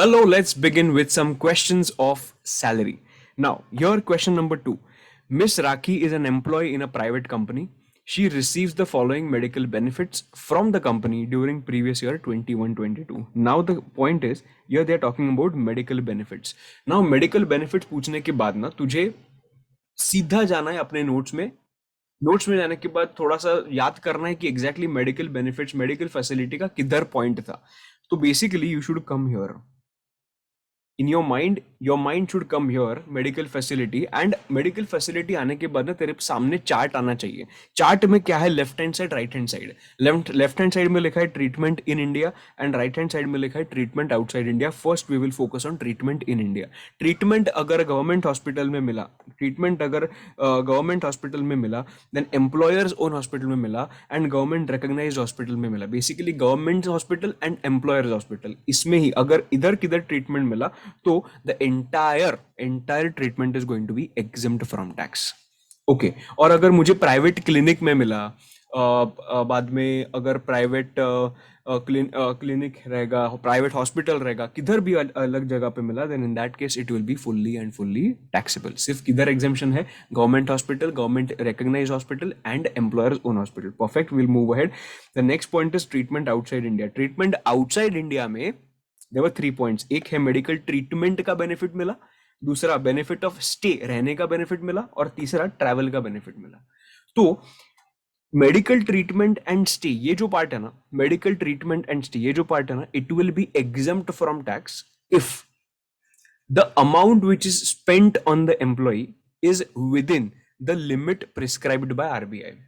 Hello, let's begin with some questions of salary. Now, your question number two. Miss Rakhi is an employee in a private company. She receives the following medical benefits from the company during previous year 21-22. Now the point is, here they are talking about medical benefits. Now medical benefits पूछने के बाद ना तुझे सीधा जाना है अपने notes में जाने के बाद थोड़ा सा याद करना है कि exactly medical benefits medical facility का किधर पॉइंट था. तो basically you should come here in your mind should come here medical facility. And medical facility आने के बाद ना तेरे सामने चार्ट आना चाहिए. चार्ट में क्या है, left hand side right hand side. Left hand side में लिखा है treatment in India and right hand side में लिखा है treatment outside India. First we will focus on treatment in India. Treatment अगर गवर्नमेंट हॉस्पिटल में मिला, ट्रीटमेंट अगर गवर्नमेंट हॉस्पिटल में मिला, देन एम्प्लॉयर्स ओन हॉस्पिटल में मिला एंड गवर्नमेंट रिकॉग्नाइज्ड हॉस्पिटल में मिला. Basically government hospital and employers hospital, इसमें ही अगर इधर किधर ट्रीटमेंट मिला तो the entire treatment is going to be exempt from tax. Okay और अगर मुझे प्राइवेट क्लिनिक में मिला, बाद में अगर प्राइवेट क्लिनिक रहेगा, प्राइवेट हॉस्पिटल रहेगा, किधर भी अलग जगह पे मिला, then in that case it will be fully and fully taxable. सिर्फ किधर एग्जेम्पशन है, government hospital, government recognise hospital and employers own hospital. Perfect, will move ahead. The next point is treatment outside India. Treatment outside India में there were 3 points. एक है medical treatment का benefit मिला, दूसरा benefit of stay रहने का benefit मिला, और तीसरा ट्रैवल का बेनिफिट मिला. तो मेडिकल ट्रीटमेंट एंड स्टे ये जो पार्ट है ना, मेडिकल ट्रीटमेंट एंड स्टे ये जो पार्ट है ना, it will be exempt from tax if the amount which is spent on the employ is within the limit prescribed by RBI.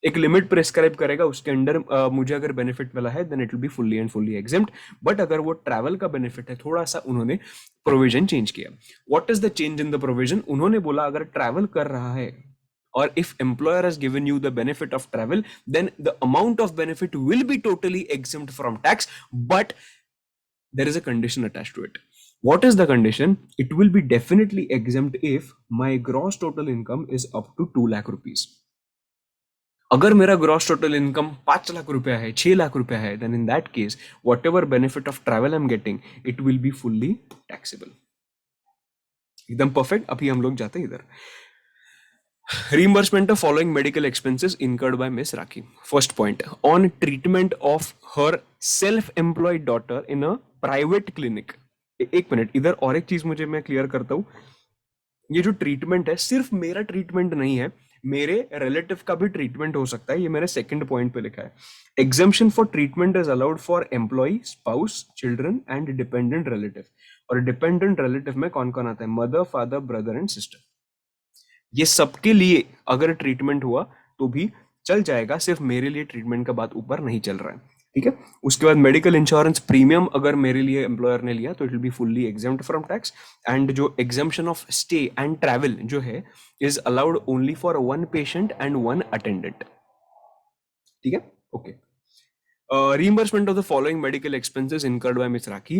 एक limit prescribe करेगा, उसके under मुझे अगर benefit मिला है then it will be fully and fully exempt. But अगर वो travel का बेनिफिट है, थोड़ा सा उन्होंने प्रोविजन चेंज किया. What is the change in the provision? उन्होंने बोला अगर ट्रैवल कर रहा है और if employer has given you the benefit of travel, then the amount of benefit will be totally exempt from tax, but there is a condition attached to it. What is the condition? It will be definitely exempt if my gross total income is up to 2 lakh rupees. अगर मेरा gross total income 5 lakh रुपया है, 6 लाख रुपया है, then in that case whatever benefit of travel I am getting it will be fully taxable. एकदम perfect. अभी हम लोग जाते हैं इधर. Reimbursement of following medical expenses incurred by Miss Rakhi. First point, on treatment of her self-employed daughter in a private clinic. एक minute, इधर और एक चीज मुझे मैं क्लियर करता हूँ. ये जो ट्रीटमेंट है सिर्फ मेरा ट्रीटमेंट नहीं है, मेरे रिलेटिव का भी ट्रीटमेंट हो सकता है. ये मैंने सेकंड पॉइंट पे लिखा है. Exemption for treatment is allowed for employ, spouse, children and dependent relative. और डिपेंडेंट रिलेटिव में कौन कौन आता है? Mother, father, brother and sister. ये सबके लिए अगर ट्रीटमेंट हुआ तो भी चल जाएगा, सिर्फ मेरे लिए ट्रीटमेंट का बात ऊपर नहीं चल रहा है. ठीक है. उसके बाद मेडिकल इंश्योरेंस प्रीमियम अगर मेरे लिए एम्प्लॉयर ने लिया तो it will be fully exempt from tax. And जो exemption of stay and travel जो है is allowed only for 1 patient and 1 attendant. ठीक है. Okay. Reimbursement of the following medical expenses incurred by Miss Rakhi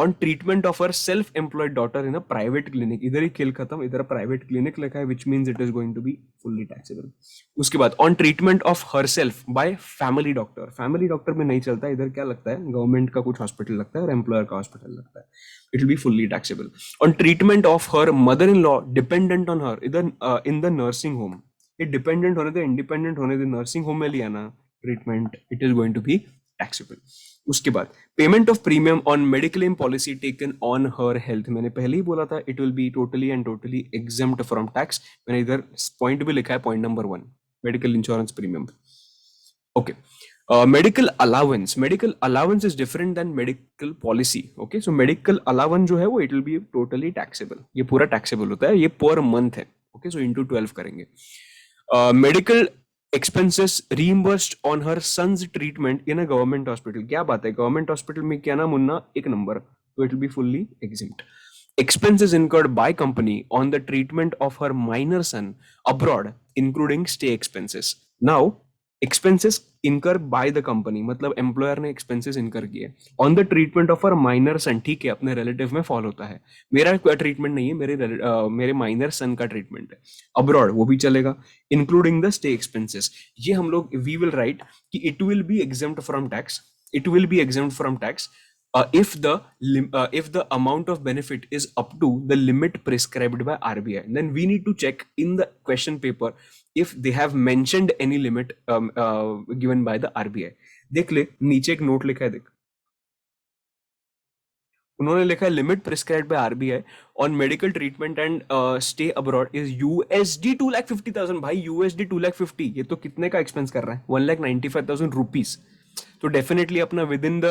on treatment of her self-employed daughter in a private clinic. इधर ही खेल खत्म, इधर private clinic लिखा है, which means it is going to be fully taxable. उसके बाद on treatment of herself by family doctor. family doctor में नहीं चलता, इधर क्या लगता है? गवर्नमेंट का कुछ हॉस्पिटल लगता है और एम्प्लॉयर का हॉस्पिटल लगता है. It will be fully taxable. On treatment of her mother-in-law dependent on her इधर in the nursing home. ये डिपेंडेंट होने दे, इंडिपेंडेंट होने दे, नर्सिंग होम में लिया ना treatment, it is going to be taxable. उसके बाद payment of premium on medical policy taken on her health. मैंने पहले ही बोला था it will be totally and totally exempt from tax. मैंने इधर पॉइंट भी लिखा है, point number 1, medical insurance premium. Okay. Medical allowance is different than medical policy. Okay. So medical allowance जो है वो it will be totally taxable. ये पूरा टैक्सेबल होता है, ये पर मंथ है. ओके. सो इंटू 12 करेंगे. Medical expenses reimbursed on her son's treatment in a government hospital. क्या बात है, गवर्नमेंट हॉस्पिटल में क्या ना मुन्ना एक नंबर, तो it will be fully exempt. Expenses incurred by company on the treatment of her minor son abroad including stay expenses. Now expenses incur by the company मतलब employer ने expenses incur किए on the treatment of her minor son. ठीक है, अपने relative में fall होता है. मेरा कोई ट्रीटमेंट नहीं है, मेरे माइनर सन का ट्रीटमेंट है. अब्रॉड वो भी चलेगा, इंक्लूडिंग द स्टे एक्सपेंसेस. ये हम लोग वी विल राइट कि it will be exempt from tax, it will be exempt from tax if the amount of benefit is up to the limit prescribed by RBI, then we need to check in the question paper if they have mentioned any limit given by the RBI. देख ले नीचे एक note लिखा है, देख उन्होंने लिखा है limit prescribed by RBI on medical treatment and stay abroad is USD 2,50,000। भाई यूएसडी 2,50,000, ये तो कितने का एक्सपेंस कर रहा है, 1,95,000 रुपीज। तो डेफिनेटली अपना within the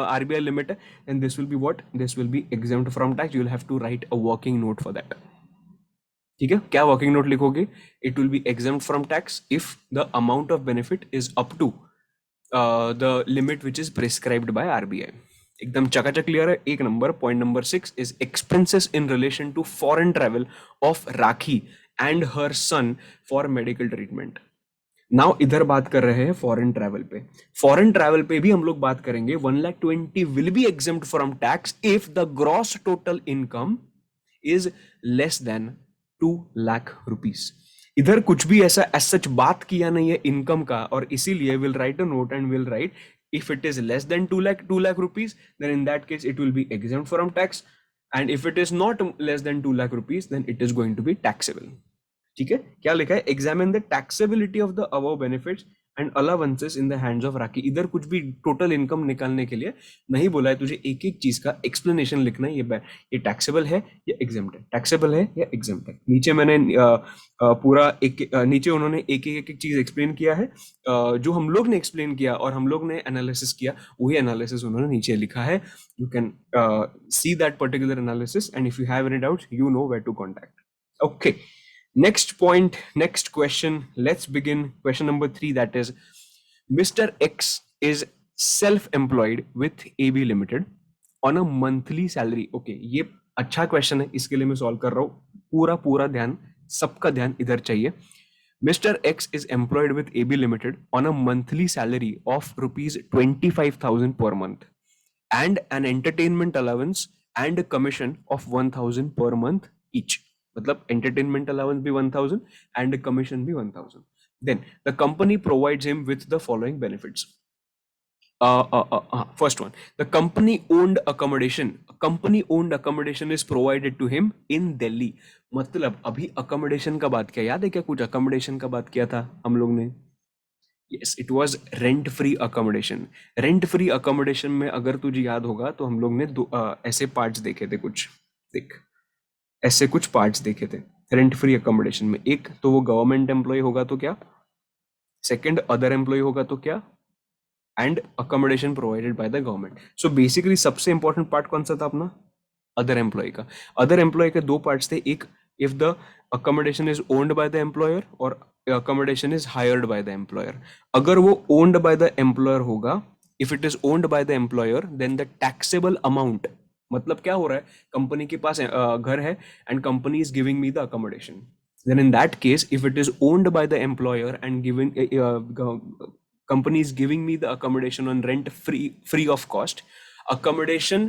RBI limit है, and this will be what, this will be exempted from tax. You will have to write a working note for that. ठीक है, क्या वर्किंग नोट लिखोगे? It will be exempted from tax if the amount of benefit is up to the limit which is prescribed by RBI. एकदम चकाचक clear है। एक number, point number 6 is expenses in relation to foreign travel of Rakhi and her son for medical treatment. Now इधर बात कर रहे हैं foreign travel पे। फॉरेन ट्रैवल पे भी हम लोग बात करेंगे। 1,20,000 will be exempt from tax if the gross total income is less than 2,00,000 rupees. इधर कुछ भी ऐसा एज सच बात किया नहीं है इनकम का, और इसीलिए will write a note and will write if it is less than 2 lakh rupees, then in that case it will be exempt from tax, and if it is not less than 2 lakh rupees, then it is going to be taxable. ठीक है, क्या लिखा है? Examine the taxability of the above benefits and allowances in the hands of Rakhi. इधर कुछ भी total income निकालने के लिए नहीं बोला है, तुझे एक एक चीज का एक्सप्लेनेशन लिखना है। ये टैक्सेबल है या एग्जेम्प्ट है, टैक्सेबल है या एग्जेम्प्ट है। नीचे मैंने पूरा नीचे उन्होंने एक एक चीज एक्सप्लेन किया है, जो हम लोग ने एक्सप्लेन किया और हम लोग ने एनालिसिस किया, वही एनालिसिस उन्होंने नीचे लिखा है। You can see that particular analysis, and if you have any doubts you know where to contact. Okay, next point, next question, let's begin. Question number 3, that is, Mr. X is self-employed with AB Limited on a monthly salary. Okay, ये अच्छा question है, इसके लिए मैं solve कर रहा हूँ। पूरा ध्यान, सबका ध्यान इधर चाहिए। Mr. X is employed with AB Limited on a monthly salary of rupees 25,000 per month and an entertainment allowance and a commission of 1,000 per month each. मतलब entertainment allowance भी 1,000 and commission भी 1,000. Then the company provides him with the following benefits. First one, the company owned accommodation. Company owned accommodation is provided to him in Delhi. मतलब अभी accommodation का बात किया, याद है क्या? कुछ accommodation का बात किया था हम लोग ने। Yes, it was rent free accommodation. Rent free accommodation में अगर तुझे याद होगा तो हम लोग ने ऐसे पार्ट्स देखे थे कुछ, देख ऐसे कुछ पार्ट्स देखे थे रेंट फ्री अकोमोडेशन में। एक तो वो गवर्नमेंट एम्प्लॉय होगा तो क्या, सेकंड अदर एम्प्लॉय होगा तो क्या, and accommodation provided by the government. So basically सबसे इंपॉर्टेंट पार्ट कौन सा था अपना? अदर एम्प्लॉय का। अदर एम्प्लॉय के दो पार्ट्स थे, एक if the accommodation is owned by the employer और accommodation is hired by the employer. अगर वो ओन्ड बाय द एम्प्लॉयर होगा, if it is owned by the employer, then the taxable amount, मतलब क्या हो रहा है, कंपनी के पास घर है and company is giving me the accommodation, then in that case if it is owned by the employer and giving company is giving me the accommodation on rent free of cost, accommodation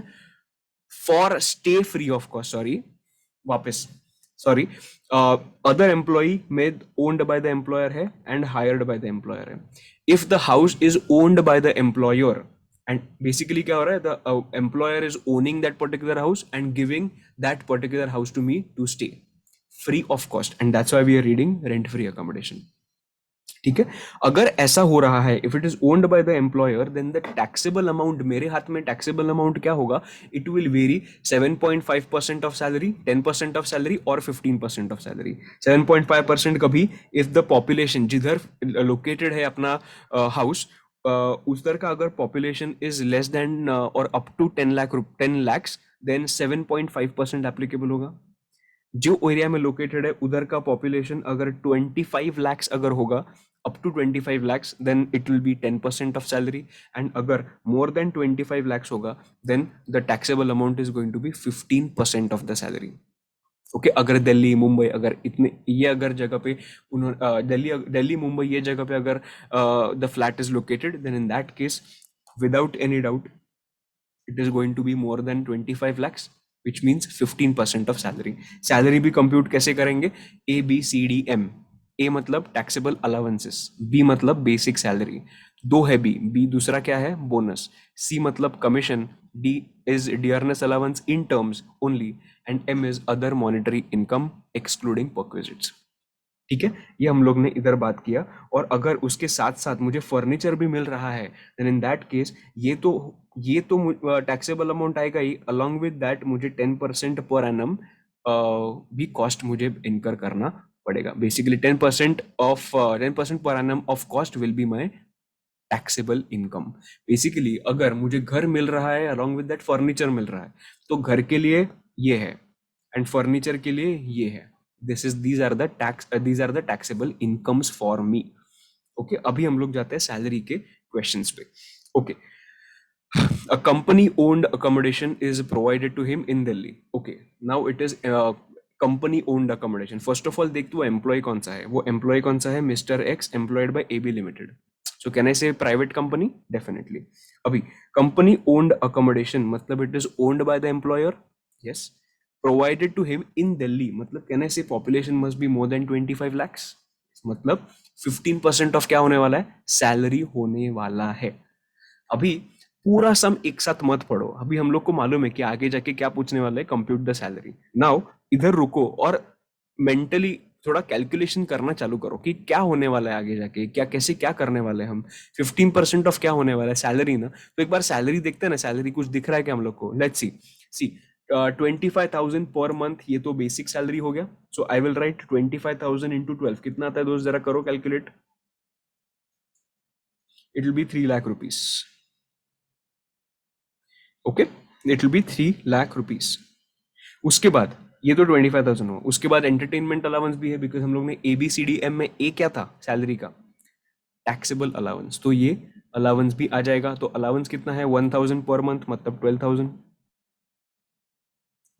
for stay free of cost, sorry, other employee made owned by the employer है and hired by the employer है। if the house is owned by the employer, and basically क्या हो रहा है, the employer is owning that particular house and giving that particular house to me to stay free of cost, and that's why we are reading rent free accommodation. ठीक है, अगर ऐसा हो रहा है, if it is owned by the employer, then the taxable amount, मेरे हाथ में टैक्सेबल अमाउंट क्या होगा, it will vary 7.5% of salary, 10% of salary और 15% ऑफ सैलरी। 7.5% कभी इफ द पॉपुलेशन जिधर लोकेटेड है अपना हाउस, उधर का अगर पॉपुलेशन इज लेस देन और up to 10 lakhs, then 7.5% applicable होगा। जो एरिया में लोकेटेड है उधर का पॉपुलेशन अगर 25 lakhs अगर होगा, up to 25 lakhs, then it will be 10% of salary, and अगर more than 25 lakhs होगा, then the taxable amount is going to be 15% of the salary. Okay, अगर दिल्ली मुंबई अगर इतने ये अगर जगह पे उन्होंने दिल्ली मुंबई ये जगह पे अगर the flat is located, then in that case without any doubt it is going to be more than 25 lakhs, which means 15% of salary. Salary भी कंप्यूट कैसे करेंगे? ABCDM। A मतलब टैक्सेबल अलाउंसेस, B मतलब बेसिक सैलरी। दो है B, B दूसरा क्या है, बोनस, सी मतलब commission, D is dearness allowance in terms only, and M is other monetary income excluding perquisites. ठीक है, ये हम लोग ने इधर बात किया। और अगर उसके साथ साथ मुझे फर्नीचर भी मिल रहा है, देन इन दैट केस ये तो टैक्सेबल अमाउंट आएगा ही, अलॉन्ग विद दैट मुझे 10% पर एनम भी कॉस्ट मुझे इनकर करना पड़ेगा। Basically 10% per annum of cost will be my taxable income. Basically अगर मुझे घर मिल रहा है, अलॉन्ग विद दैट फर्नीचर मिल रहा है, तो घर के लिए ये है एंड फर्नीचर के लिए ये है। These are the taxable incomes for me. Okay, अभी हम लोग जाते हैं सैलरी के क्वेश्चंस पे। Okay, a company owned accommodation is provided to him in Delhi. Okay, now it is company owned accommodation. First of all देख तू employ कौन सा है, वो एम्प्लॉय कौन सा है, mister X employed by AB limited. So can I say private company, definitely. अभी कंपनी ओन्ड अकोमोडेशन मतलब it is owned by the employer, yes. Provided to him in Delhi मतलब can I say population must be more than 25 lakhs, मतलब 15% of क्या होने वाला है, salary होने वाला है। अभी पूरा सम एक साथ मत पढ़ो, अभी हम लोग को मालूम है कि आगे जाके क्या पूछने वाला है, कंप्यूट द सैलरी। नाउ इधर रुको और मेंटली थोड़ा कैलकुलेशन करना चालू करो कि क्या होने वाला है आगे जाके, क्या कैसे क्या करने वाले हैं हम। 15% ऑफ क्या होने वाला है, सैलरी ना। तो एक बार सैलरी देखते हैं ना, सैलरी कुछ दिख रहा है क्या हम लोग को, let's see. C 25,000 per month, ये तो बेसिक सैलरी हो गया। सो आई विल राइट 25,000 इंटू 12, कितना आता है दोस्त, जरा करो calculate. It will B 3 lakh rupees. Okay, it will B 3 lakh rupees. उसके बाद ये तो 25,000 हो, उसके बाद एंटरटेनमेंट अलाउंस भी है, बिकॉज हम लोग ने A B C D M में ए क्या था, सैलरी का टैक्सेबल अलाउंस, तो ये अलाउंस भी आ जाएगा। तो अलाउंस कितना है, 1,000 पर मंथ मतलब 12,000,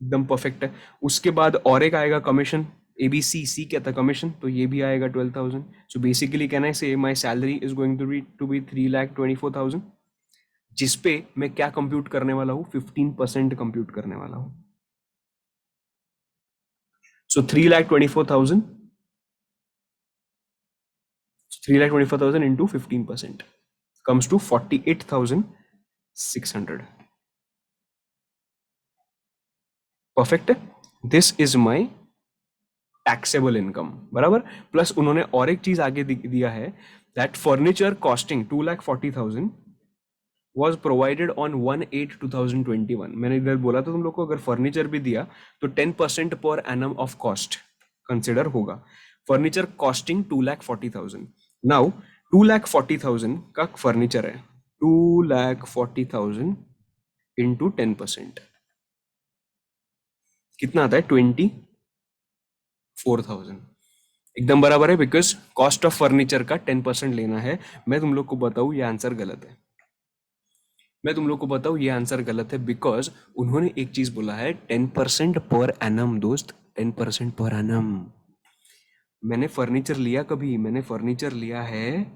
एकदम परफेक्ट है। उसके बाद और एक आएगा कमीशन, ए बी सी, सी क्या था कमीशन, तो ये भी आएगा 12,000। So basically can I say my salary is going to be 3,24,000, जिसपे मैं क्या कंप्यूट करने वाला हूँ, 15% कंप्यूट करने वाला हूँ। So 3,24,000, 3,24,000 into 15% comes to 48,600. Perfect है, this is my taxable income, बराबर। प्लस उन्होंने और एक चीज आगे दिया है, that furniture costing 2,40,000 was provided on 1/8/2021। मैंने इधर बोला था तुम लोग को, अगर फर्नीचर भी दिया तो 10% per annum of cost consider होगा। Furniture costing 2,40,000। नाउ 2,40,000 का फर्नीचर है, 2,40,000 इंटू 10% कितना आता है, 24,000। एकदम बराबर है, बिकॉज कॉस्ट ऑफ फर्नीचर का 10% लेना है। मैं तुम लोग को बताऊं ये आंसर गलत है, मैं तुम लोग को बताऊं ये आंसर गलत है, बिकॉज उन्होंने एक चीज बोला है 10% पर एनम दोस्त, 10% पर एनम। मैंने फर्नीचर लिया कभी, मैंने फर्नीचर लिया है,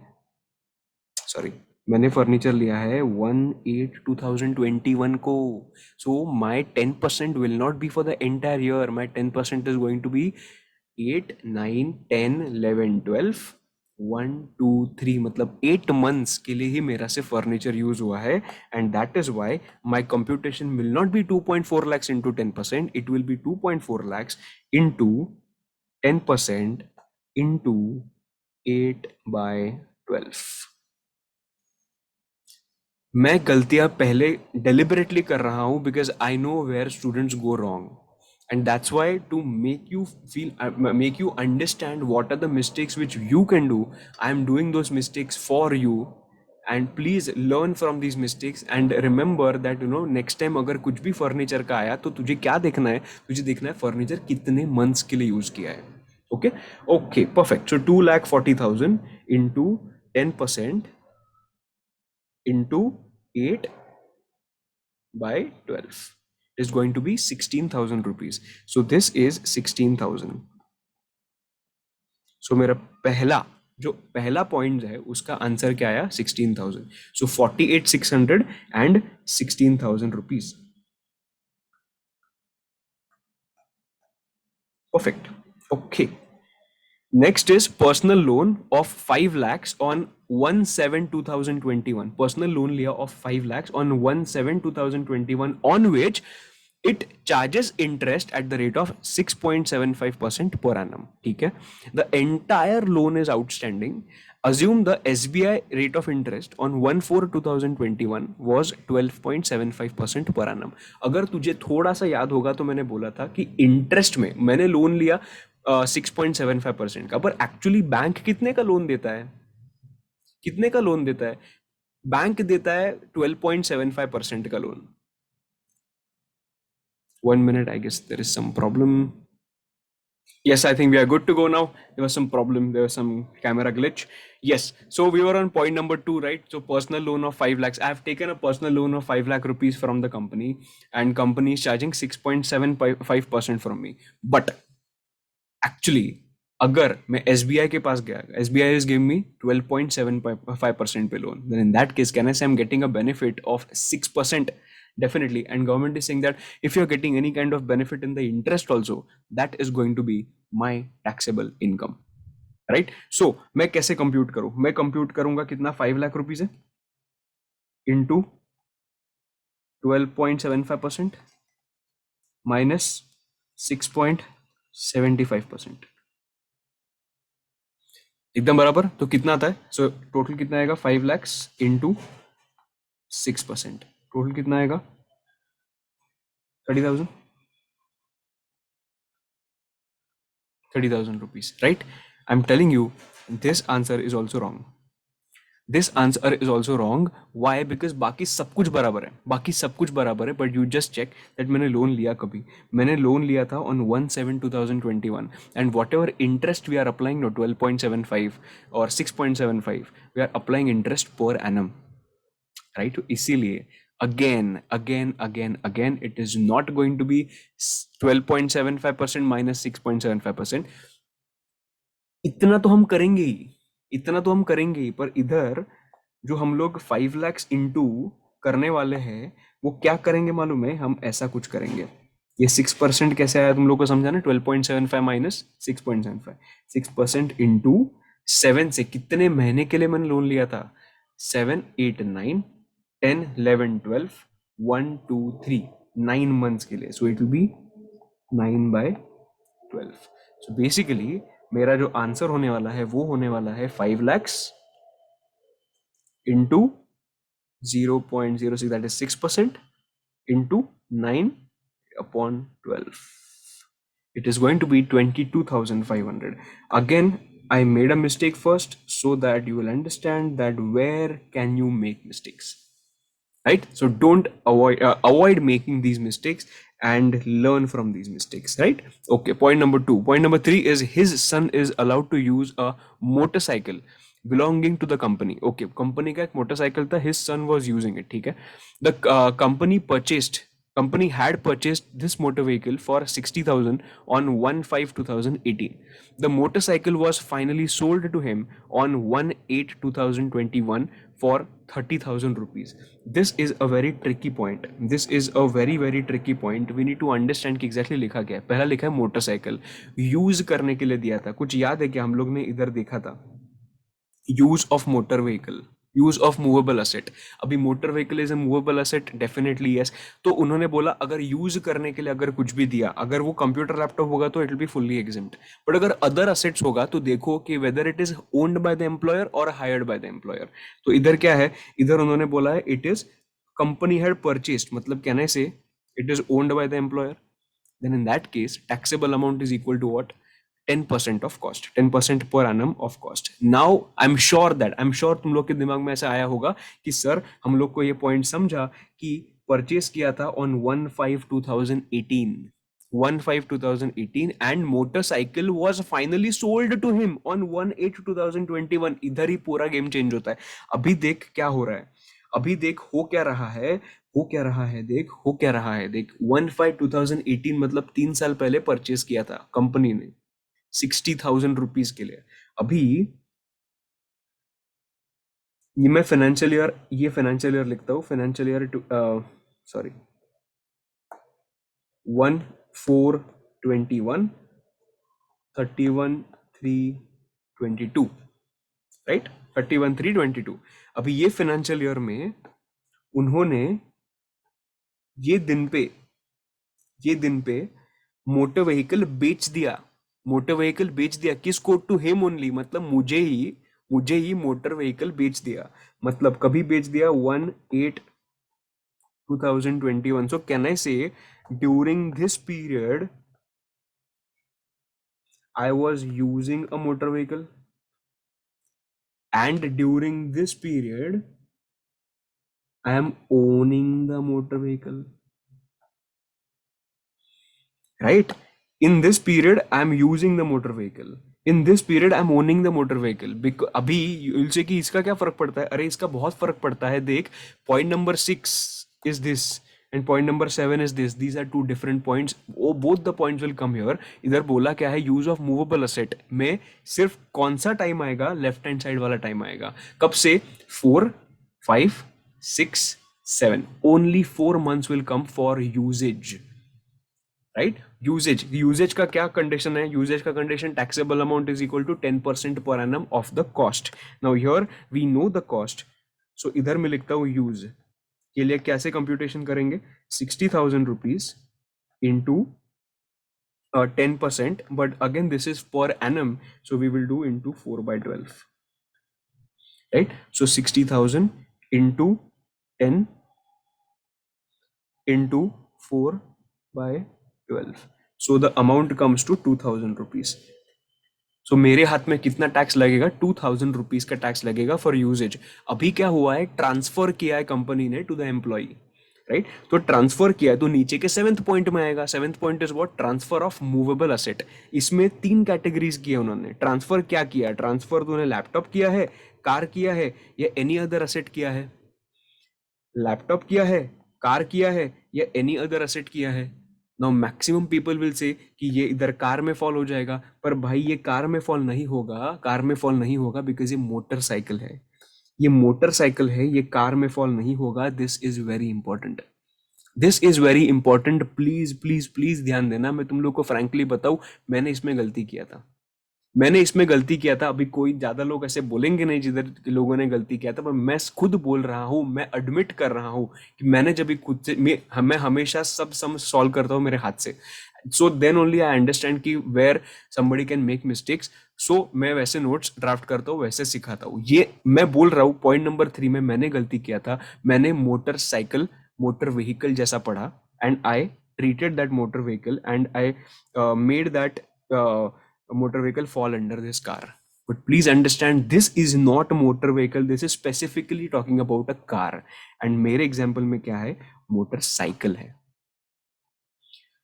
सॉरी, मैंने फर्नीचर लिया है 1/8/2021 को। So my 10% will not be for the entire year, my 10% is going to be 8, 9, 10, 11, 12, 1, 2, 3, मतलब 8 months के लिए ही मेरा से फर्नीचर यूज हुआ है। And that is why my computation will not be 2.4 lakhs into 10%, it will be 2.4 lakhs into 10% into 8/12। मैं गलतियां पहले डेलिबरेटली कर रहा हूं, because I know where students go wrong, and that's why to make you understand what are the mistakes which you can do, I am doing those mistakes for you, and please learn from these mistakes and remember that next time अगर कुछ भी furniture का आया तो तुझे क्या देखना है, तुझे देखना है फर्नीचर कितने मंथ्स के लिए यूज किया है। Okay, okay, perfect. So 2,40,000 into 10% into 8/12 is going to be 16,000 rupees. So this is 16,000. So मेरा पहला पॉइंट है उसका आंसर क्या आया, 16,000। सो 48,600 and 16,000 rupees. Perfect, okay. Next is personal loan of 5 lakhs on 1/7/2021. Personal loan लिया of 5 lakhs on 1/7/2021, on which it charges interest at the rate of 6.75% per annum. ठीक है? The entire loan is outstanding. Assume the SBI rate of interest on 1/4/2021 was 12.75% per annum. अगर तुझे थोड़ा सा याद होगा तो मैंने बोला था कि इंटरेस्ट में मैंने लोन लिया 6.75% का, पर एक्चुअली बैंक कितने का लोन देता है? कितने का लोन देता है? बैंक देता है 12.75% का loan. 1 minute, I guess there is some problem. Yes, I think we are good to go now. There was some problem. There was some camera glitch. Yes. So we were on point number 2, right? So personal loan of 5 lakhs. I have taken a personal loan of 5 lakh rupees from the company, and company is charging 6.75% from me. But actually, अगर मैं SBI के पास गया, SBI is giving me 12.75% पे loan, then in that case, can I say I'm getting a benefit of 6%? Definitely. And government is saying that if you're getting any kind of benefit in the interest also, that is going to be my taxable income. Right? So मैं कैसे compute करूँ? मैं compute करूंगा कितना 5 lakh rupees है into 12.75% minus 6.75%. एकदम बराबर. तो कितना आता है? सो टोटल कितना आएगा? 5 lakhs into 6%. टोटल कितना आएगा? 30,000. 30,000 rupees, right? I'm telling you, this answer is also wrong. This answer is also wrong. Why? Because बाकी सब कुछ बराबर है, बाकी सब कुछ बराबर है, but you just check that मैंने लोन लिया कभी. मैंने लोन लिया था on 1/7/2021, and whatever interest we are applying, no 12.75 or 6.75, we are applying interest per annum, right? तो इसीलिए again it is not going to be 12.75% minus 6.75%. इतना तो हम करेंगे ही, इतना तो हम करेंगे ही, पर इधर जो हम लोग 5 lakhs इंटू करने वाले हैं, वो क्या करेंगे मालूम है? हम ऐसा कुछ करेंगे. ये 6% कैसे आया तुम लोग को समझाना. 12.75 माइनस 6.75, 6% इंटू 7 से कितने महीने के लिए मैंने लोन लिया था? 7, 8, 9, 10, 11, 12, 1, 2, 3, 9 months के लिए. So it will B 9/12. So basically मेरा जो आंसर होने वाला है वो होने वाला है 5 lakhs into 0.06, that is 6%, into 9/12. It is going to be 22,500. Again, I made a mistake first so that you will understand that where can you make mistakes, right? So don't avoid making these mistakes and learn from these mistakes, right? Okay, point number 2. Point number 3 is his son is allowed to use a motorcycle belonging to the company. Okay, company का एक motorcycle था, his son was using it. ठीक है. The company had purchased this motor vehicle for 60,000 on 1/5/2018. The motorcycle was finally sold to him on 1/8/2021 for 30,000 rupees. This is a very tricky point. This is a very tricky point. We need to understand कि exactly लिखा क्या है. पहला लिखा है motorcycle, use करने के लिए दिया था. कुछ याद है कि हम लोग ने इधर देखा था use of motor vehicle, use of movable asset. अभी motor vehicle is a movable asset, definitely yes. तो उन्होंने बोला अगर यूज करने के लिए अगर कुछ भी दिया, अगर वो कंप्यूटर लैपटॉप होगा तो it will be fully exempted. But अगर अदर असेट्स होगा तो देखो कि whether it is owned by the employer और हायर्ड बाय द एम्प्लॉयर. तो इधर क्या है? इधर उन्होंने बोला है it is company had purchased, मतलब कहने से it is owned by the employer. then in that case taxable amount is equal to what? 10% of cost, 10% per annum of cost. Now I'm sure तुम लोग के दिमाग में ऐसा आया होगा कि सर हम लोग को ये पॉइंट समझा कि परचेस किया था on 1/5/2018, 1/5/2018, and motorcycle was finally sold to him on 1/8/2021. इधर ही पूरा गेम चेंज होता है. अभी देख क्या हो रहा है, अभी देख हो क्या रहा है, हो क्या रहा है, देख हो क्या रहा है, देख 1/5/2018 मतलब 3 साल पहले परचेस किया था कंपनी ने 60,000 रुपीज के लिए. अभी ये फाइनेंशियल ईयर लिखता हूँ, फाइनेंशियल ईयर सॉरी 1/4/21, 31 31/3/22, राइट, 31/3/22। अभी ये फाइनेंशियल ईयर में उन्होंने ये दिन पे ये दिन पे मोटर व्हीकल बेच दिया। मोटर व्हीकल बेच दिया किसको? टू हिम ओनली, मतलब मुझे ही मोटर व्हीकल बेच दिया। मतलब कभी बेच दिया? 1/8/2021। सो कैन आई से during this period I was using a motor vehicle, and during this period I am owning the motor vehicle, right? In this period I am using the motor vehicle, in this period I am owning the motor vehicle, because अभी you'll say कि इसका क्या फर्क पड़ता है? अरे इसका बहुत फर्क पड़ता है। देख, point number 6 is this and point number 7 is this, these are two different points। वो both the points will come here। इधर बोला क्या है? यूज ऑफ मूवेबल असेट में सिर्फ कौन सा टाइम आएगा? लेफ्ट हैंड साइड वाला टाइम आएगा। कब से? 4, 5, 6, 7, only 4 months will come for usage, right? Usage का क्या कंडीशन है? यूजेज का condition taxable amount is equal to 10% per annum of the cost. Now here we know the cost, so इधर मैं लिखता हूँ यूज के लिए कैसे कंप्यूटेशन करेंगे? 60,000 rupees into 10%, but again this is per annum, so we will do into 4/12, right? So 60,000 into 10 into 4/12, so the amount comes to 2,000 rupees। सो मेरे हाथ में कितना टैक्स लगेगा? 2,000 रुपीज का टैक्स लगेगा फॉर यूजेज। अभी क्या हुआ है? ट्रांसफर किया है कंपनी ने टू द एम्प्लॉय, राइट? तो ट्रांसफर किया है तो नीचे के 7th पॉइंट में आएगा। 7th point is what? Transfer of movable asset. इसमें 3 कैटेगरीज किए उन्होंने। ट्रांसफर क्या किया? ट्रांसफर तूने लैपटॉप किया है, कार किया है, या एनी अदर असेट किया है? लैपटॉप किया है, कार किया है, या एनी अदर असेट किया है? Now maximum people will say कि ये इधर कार में फॉल हो जाएगा, पर भाई ये कार में फॉल नहीं होगा, कार में फॉल नहीं होगा बिकॉज ये मोटरसाइकिल है। ये मोटरसाइकिल है, ये कार में फॉल नहीं होगा। This is very important, this is very important. Please please please ध्यान देना। मैं तुम लोग को फ्रैंकली बताऊं, मैंने इसमें गलती किया था। मैंने इसमें गलती किया था। अभी कोई ज्यादा लोग ऐसे बोलेंगे नहीं जिधर के लोगों ने गलती किया था, पर मैं खुद बोल रहा हूँ, मैं एडमिट कर रहा हूँ कि मैंने जब भी खुद से मैं हमेशा सब सम सॉल्व करता हूँ मेरे हाथ से। So then only I understand कि where somebody can make mistakes. So मैं वैसे नोट्स ड्राफ्ट करता हूँ, वैसे सिखाता हूँ। ये मैं बोल रहा हूँ पॉइंट नंबर 3 में मैंने गलती किया था। मैंने मोटरसाइकिल, मोटर व्हीकल जैसा पढ़ा, and I treated that motor vehicle, and I made that motor vehicle fall under this car. But please understand, this is not a motor vehicle, this is specifically talking about a car, and मेरे example में क्या है? Motorcycle है।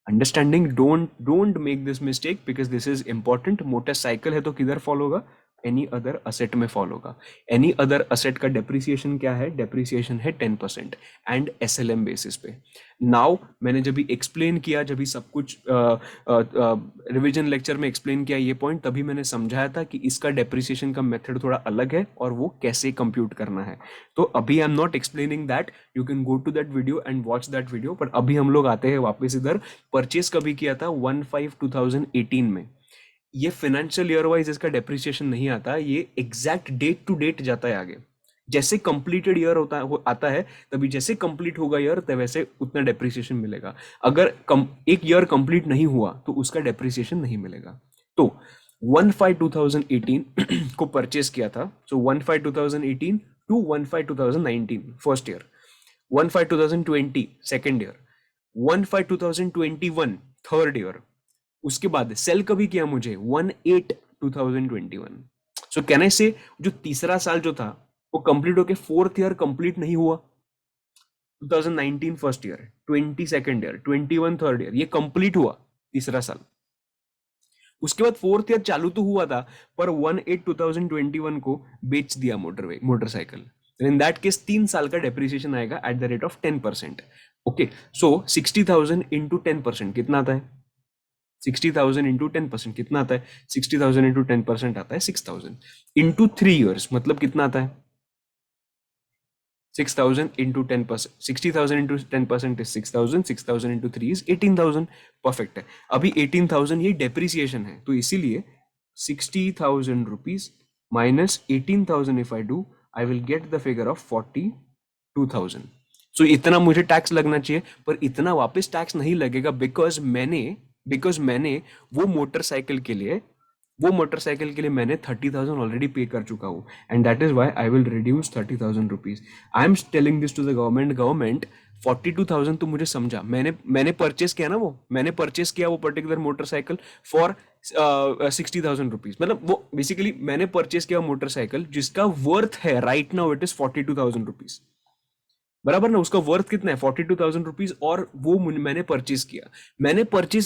Understanding, don't make this mistake because this is important. Motorcycle है तो किधर fall होगा? Any other asset में फॉल होगा। एनी अदर असेट का डेप्रिसिएशन क्या है? डेप्रिसिएशन है 10% एंड एसएलएम बेसिस पे। नाउ मैंने जब भी एक्सप्लेन किया, जब भी सब कुछ रिवीजन लेक्चर में एक्सप्लेन किया ये पॉइंट, तभी मैंने समझाया था कि इसका डेप्रिसिएशन का मेथड थोड़ा अलग है और वो कैसे कंप्यूट करना है। तो अभी I am not explaining that, you can go to that video and watch that video. पर अभी हम लोग आते हैं वापस इधर। परचेस कभी किया था? 1/5/2018 में। ये फाइनेंशियल ईयर वाइज इसका डेप्रिसिएशन नहीं आता, ये एग्जैक्ट डेट टू डेट जाता है आगे। जैसे कंप्लीटेड ईयर आता है, तभी जैसे कंप्लीट होगा ईयर तब वैसे उतना डेप्रिसिएशन मिलेगा। अगर एक ईयर कंप्लीट नहीं हुआ तो उसका डेप्रिसिएशन नहीं मिलेगा। तो 1/5/2018 को परचेस किया था। So 1/5/2018 to 1/5/2019 first year, 1/5/2020 second year, 1/5/2021 third year. उसके बाद सेल कभी किया मुझे? 1/8/2021। सो कैन आई से जो तीसरा साल जो था वो कंप्लीट होके फोर्थ ईयर कंप्लीट नहीं हुआ। 2019 first year, 20 second year, 21 third year, ये कंप्लीट हुआ तीसरा साल। उसके बाद फोर्थ ईयर चालू तो हुआ था, पर 1/8/2021 को बेच दिया मोटरसाइकिल। इन दैट केस 3 साल का डेप्रिसिएशन आएगा at the rate of 10%। Okay, so 60,000 into 10% कितना आता है? 60,000 इंटू 10% कितना आता है? 60,000 इंटू 10% आता है 6,000 इंटू 3 ईयर्स, मतलब कितना आता है? 6,000 into 10%, 60,000 into 10% is 6,000, 6,000 into 3 is 18,000। Perfect है। अभी 18,000 ये डेप्रिसिएशन है, तो इसीलिए 60,000 rupees minus 18,000 if I do, I will get the figure of 42,000. So इतना मुझे टैक्स लगना चाहिए, पर इतना वापस टैक्स नहीं लगेगा बिकॉज मैंने वो मोटरसाइकिल के लिए मैंने 30,000 ऑलरेडी पे कर चुका हूँ, and that is why I will reduce 30,000 rupees. I am telling this to the government. 42,000 तो मुझे समझा, मैंने परचेस किया ना, वो मैंने परचेस किया वो पर्टिकुलर मोटरसाइकिल फॉर 60,000 रुपीज. मतलब वो बेसिकली मैंने परचेस किया मोटरसाइकिल जिसका वर्थ है right now it is 42,000 rupees. बराबर ना, उसका वर्थ कितना है 42,000 रुपीज, और वो मैंने परचेज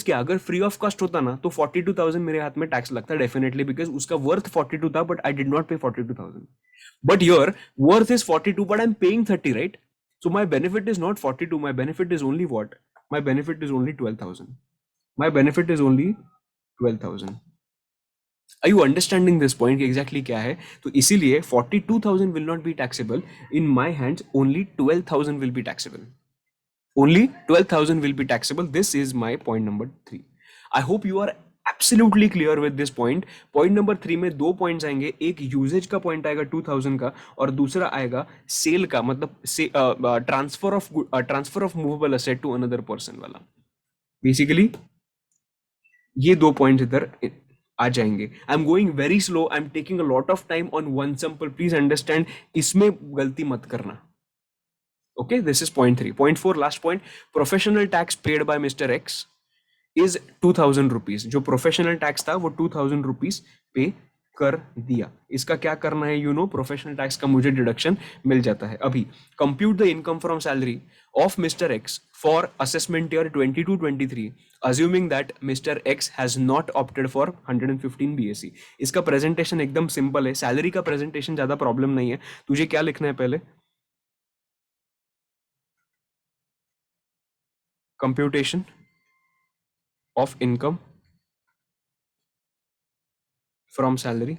किया. अगर फ्री ऑफ कॉस्ट होता ना तो 42,000 मेरे हाथ में टैक्स लगता डेफिनेटली, बिकॉज उसका वर्थ 42 था, बट आई डिड नॉट पे 42,000. But your worth is 42, but I am paying 30, right? So my benefit is not 42. My benefit is only what? My benefit is only 12,000. My benefit is only 12,000. Are you understanding this point? Exactly क्या है? तो इसीलिए 42,000 will not be taxable. In my hands, only 12,000 will be taxable. Only 12,000 will be taxable. This is my point number 3. I hope you are absolutely clear with this point. Point number 3 में दो points आएंगे. एक usage का point आएगा 2,000 का, और दूसरा आएगा sale का, मतलब से transfer of movable asset to another person वाला. Basically ये दो पॉइंट्स इधर आ जाएंगे. I am going very slow, I am taking a lot of time on one sample, please understand. इसमें गलती मत करना. Okay, this is point 3. Point 4, last point. Professional tax paid by mister x is 2,000 rupees. जो professional tax था वो 2,000 rupees पे कर दिया. इसका क्या करना है? प्रोफेशनल टैक्स का मुझे डिडक्शन मिल जाता है. अभी compute the income from salary of mister x for assessment year 22-23, assuming that Mr. X has not opted for 115 BSc. इसका प्रेजेंटेशन एकदम सिंपल है. सैलरी का प्रेजेंटेशन ज्यादा प्रॉब्लम नहीं है. तुझे क्या लिखना है पहले? Computation of income from salary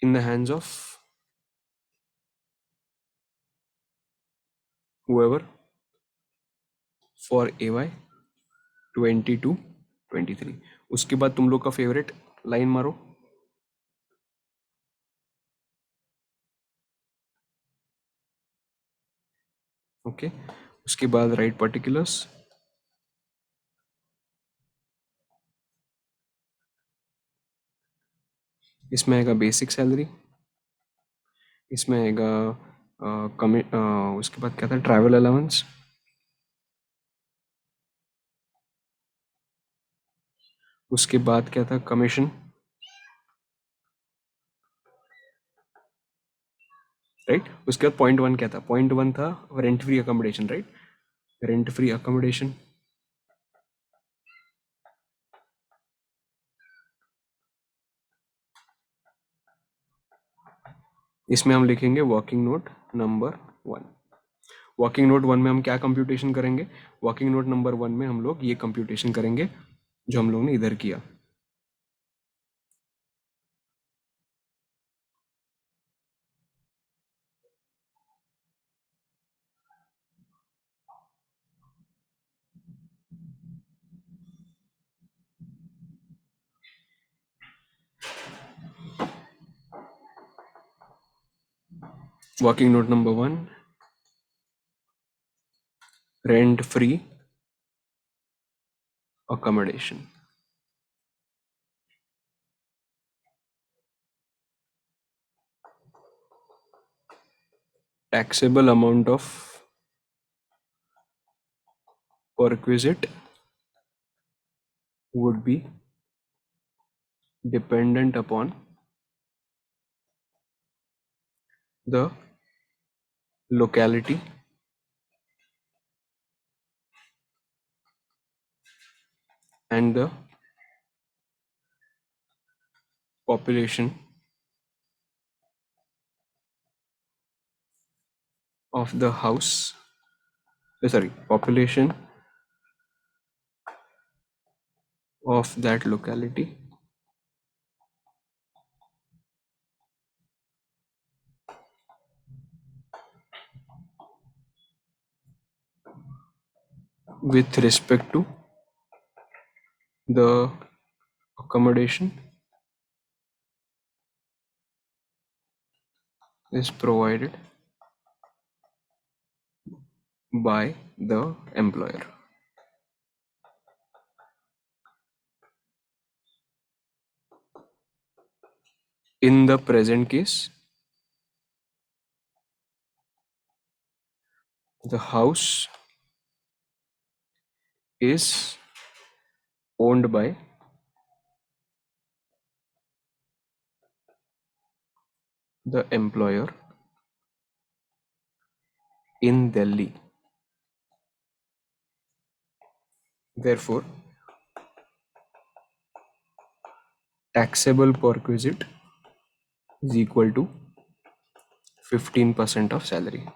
in the hands of whoever for AY 22-23. उसके बाद तुम लोग का फेवरेट लाइन मारो. ओके, उसके बाद राइट पर्टिकुलर्स. इसमें आएगा बेसिक सैलरी. इसमें आएगा उसके बाद क्या था? Travel allowance. उसके बाद क्या था? कमीशन. राइट. उसके बाद पॉइंट 1 क्या था? पॉइंट 1 था rent free accommodation, right? Rent free accommodation. इसमें हम लिखेंगे working note number 1. Working note 1 में हम क्या कंप्यूटेशन करेंगे? वर्किंग नोट नंबर 1 में हम लोग ये कंप्यूटेशन करेंगे जो हम लोग ने इधर किया. Working note number 1, rent free accommodation. Taxable amount of perquisite would be dependent upon the locality and the population of the house. Sorry, population of that locality with respect to The accommodation is provided by the employer. In the present case, the house is owned by the employer in Delhi. Therefore, taxable perquisite is equal to 15% of salary.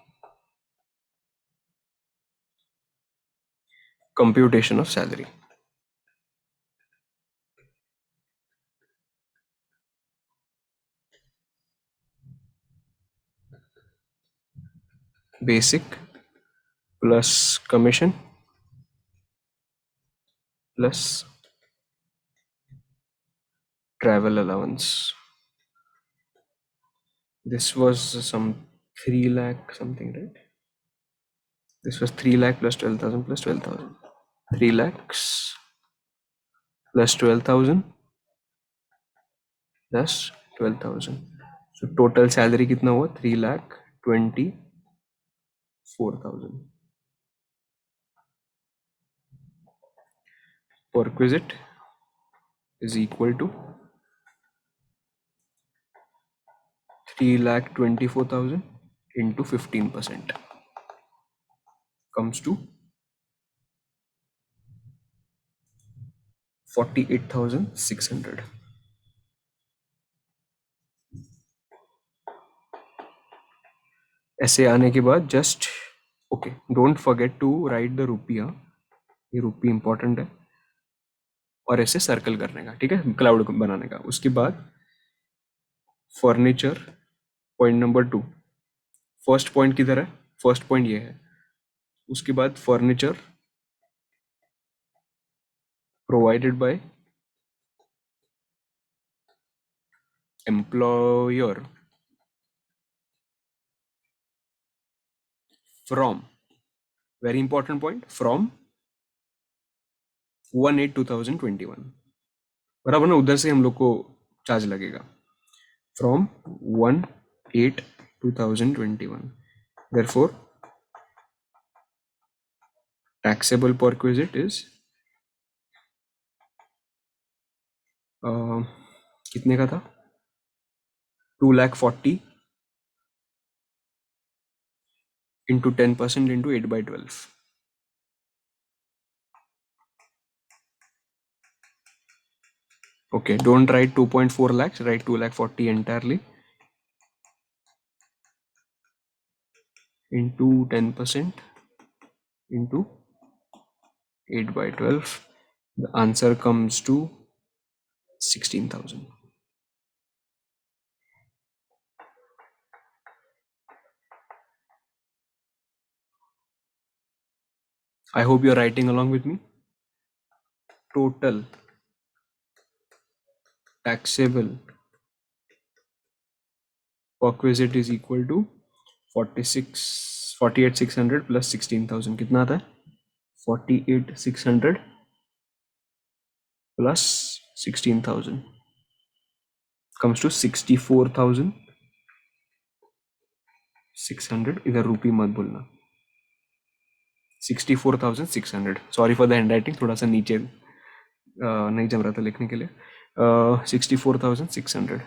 Computation of salary. Basic plus commission plus travel allowance. This was some 3 lakh something, right? This was 3 lakh plus 12,000 plus 12,000. 3 lakhs plus 12,000 plus 12,000. So total salary कितना हुआ? 3,24,000. Perquisite is equal to 3,24,000 into 15% comes to 48,600. ऐसे आने के बाद just okay, don't forget to write the रुपया. ये रुपी important है. और ऐसे सर्कल करने का, ठीक है, क्लाउड बनाने का. उसके बाद furniture point number 2. First point किधर है? फर्स्ट पॉइंट ये है. उसके बाद furniture provided by employer from, very important point, from 1/8/2021. बराबर ना? उधर से हम लोग को चार्ज लगेगा. From 1/8/2021. Therefore, taxable perquisite is कितने का था? 2,40,000 into 10% into 8/12. Okay, don't write 2.4 lakhs, write 2,40,000 entirely into 10% into 8/12. The answer comes to 16,000. I hope you're writing along with me. Total taxable perquisite is equal to 48,600 plus 16,000. कितना आता है? 48,600 plus 16,000 comes to 64,600. इधर रुपी मत बोलना. 64,600. Sorry for the hand writing, थोड़ा सा नीचे नहीं जम रहा था लिखने के लिए. 64,600.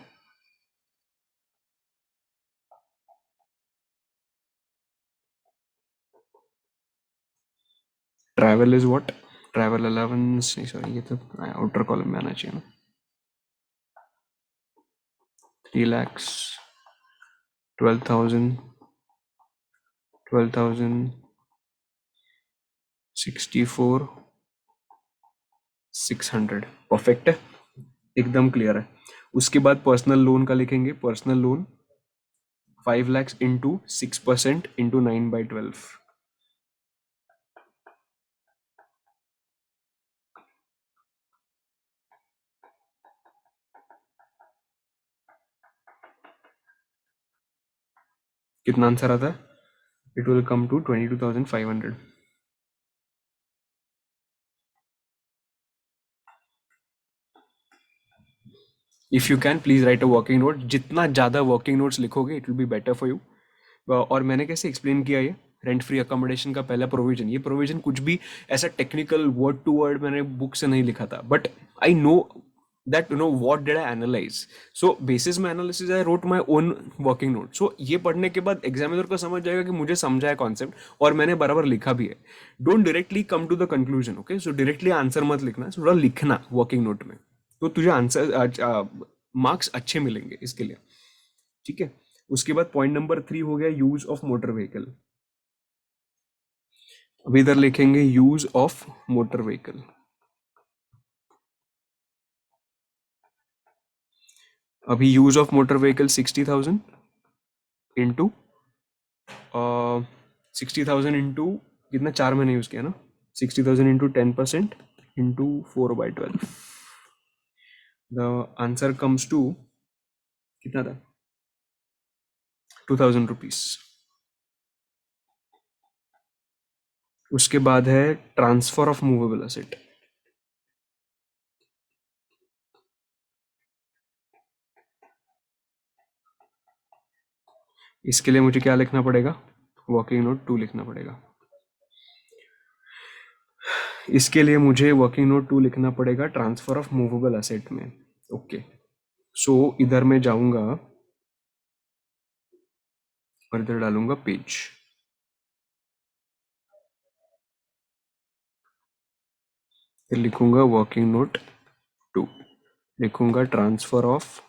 Travel is what? Travel allowance, sorry ये तो आउटर कॉलम में आना चाहिए ना. 3,12,000 12,000 64,600. परफेक्ट है, एकदम क्लियर है. उसके बाद पर्सनल लोन का लिखेंगे. Personal loan 5 lakhs into 6% into 9/12. कितना आंसर आता है? It will come to 22,500. If you can, please write a working note. जितना ज़्यादा working notes लिखोगे, it will be better for you. और मैंने कैसे एक्सप्लेन किया ये रेंट फ्री अकोमोडेशन का पहला प्रोविजन, ये प्रोविजन कुछ भी ऐसा टेक्निकल वर्ड टू वर्ड मैंने बुक से नहीं लिखा था, but I know that what did I analyse. So basis में analysis I wrote my own working note. So ये पढ़ने के बाद एग्जामिनर को समझ जाएगा कि मुझे समझा है कॉन्सेप्ट और मैंने बराबर लिखा भी है. Don't directly come to the conclusion. Okay, so directly answer मत लिखना, थोड़ा लिखना वर्किंग नोट में, तो तुझे आंसर मार्क्स अच्छे मिलेंगे इसके लिए. ठीक है. उसके बाद पॉइंट नंबर 3 हो गया यूज ऑफ मोटर व्हीकल. अब इधर लिखेंगे यूज ऑफ मोटर व्हीकल. अभी use of motor vehicle 60,000 into 60,000 into कितना, 4 महीने यूज किया ना. 60,000 into 10% into 4/12. The answer comes to कितना था, 2,000 रुपीज. उसके बाद है ट्रांसफर ऑफ मूवेबल असेट. इसके लिए मुझे क्या लिखना पड़ेगा, वर्किंग नोट 2 लिखना पड़ेगा. इसके लिए मुझे वर्किंग नोट 2 लिखना पड़ेगा ट्रांसफर ऑफ मूवेबल असेट में. ओके, सो इधर मैं जाऊंगा और इधर डालूंगा पेज. फिर लिखूंगा वर्किंग नोट 2, लिखूंगा transfer of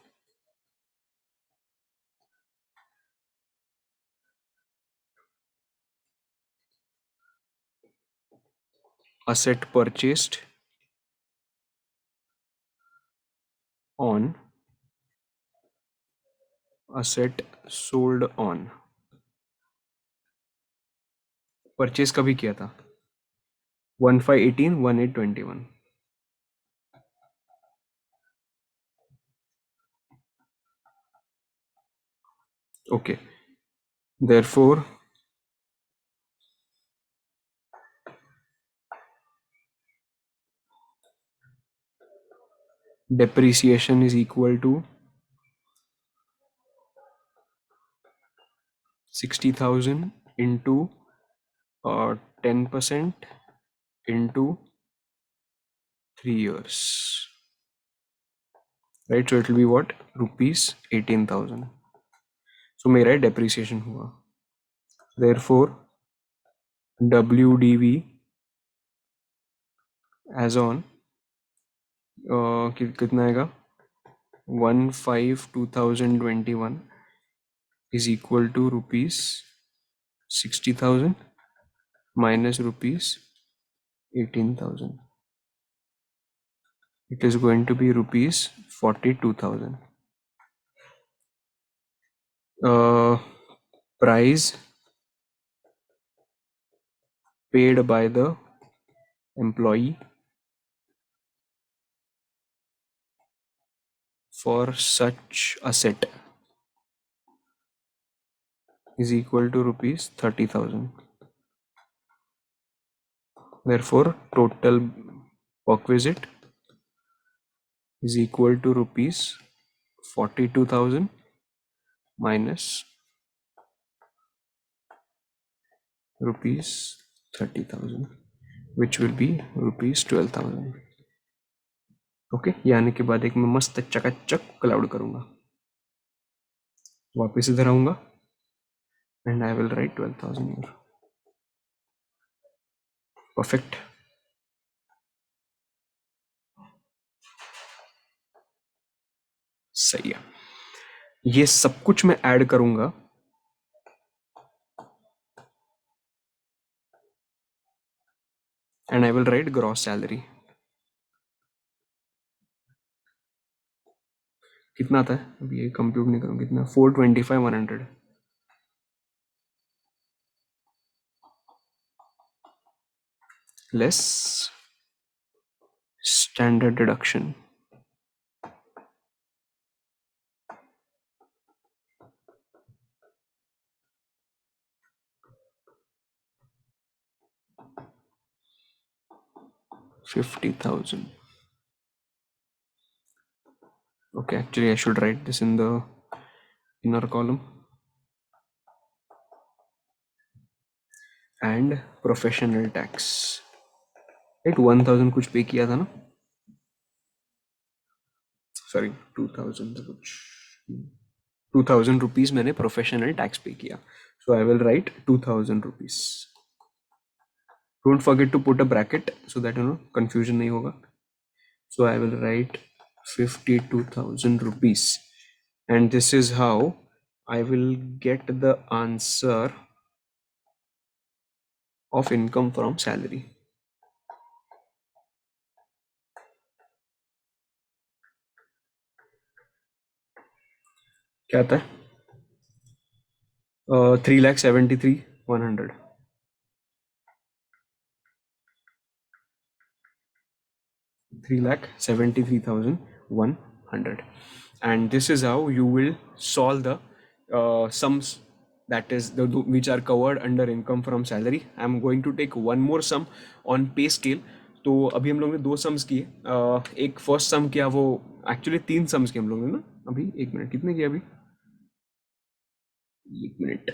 asset purchased on asset sold on. Purchase कभी किया था, 1518 1821. Okay, therefore depreciation is equal to 60,000 into 10% into 3 years, right? So it will be what, rupees 18,000. So मेरा depreciation हुआ. Therefore WDV as on कितना आएगा, 1/5/2021 is equal to rupees 60,000 minus rupees 18,000. It is going to be rupees 42,000. Price paid by the employee for such asset is equal to rupees 30,000. Therefore total work visit is equal to rupees 42,000 minus rupees 30,000, which will be rupees 12,000. Okay, ये आने के बाद एक मैं मस्त चकाचक cloud करूंगा, वापस इधर आऊंगा and I will right 12,000 here. Perfect. सही है. ये सब कुछ मैं ऐड करूंगा and I will right gross salary. कितना था, अभी ये कंप्यूट नहीं करूंगा, कितना, 425,100 less standard deduction. 50,000. Okay, actually I should write this in the inner column. And professional tax, right, 1000 कुछ पे किया था ना, सॉरी 2000 कुछ, 2000 रुपीज मैंने प्रोफेशनल टैक्स पे किया. So I will write 2000 rupees. Don't forget to put a bracket so that confusion नहीं होगा. So I will write 52,000 rupees, and this is how I will get the answer of income from salary. क्या आता है? 3,73,100. 3,73,100. And this is how you will solve the sums, that is which are covered under income from salary. I am going to take one more sum on pay scale. तो अभी हम लोग ने 2 sums किए. एक फर्स्ट सम किया, वो actually 3 sums किए हम लोग ने ना. अभी एक मिनट, कितने किए अभी? एक मिनट,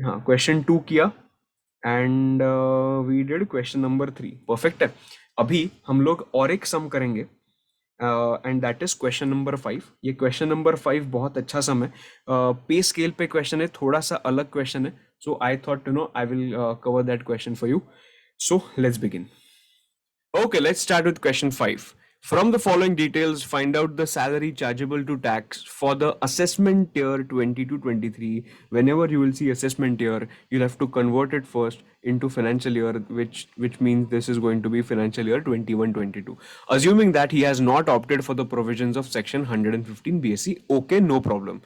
हाँ, क्वेश्चन 2 किया and we did question number 3. Perfect है. अभी हम लोग और एक सम करेंगे and that is question number 5. ये क्वेश्चन नंबर 5 बहुत अच्छा सम है. पे स्केल पे क्वेश्चन है, थोड़ा सा अलग क्वेश्चन है. So I thought I will cover that question for you. So let's begin. Okay, let's start with question 5. From the following details, find out the salary chargeable to tax for the assessment year 20 to 23. Whenever you will see assessment year, you'll have to convert it first into financial year, which means this is going to be financial year 21-22. Assuming that he has not opted for the provisions of section 115 BSc, okay, no problem.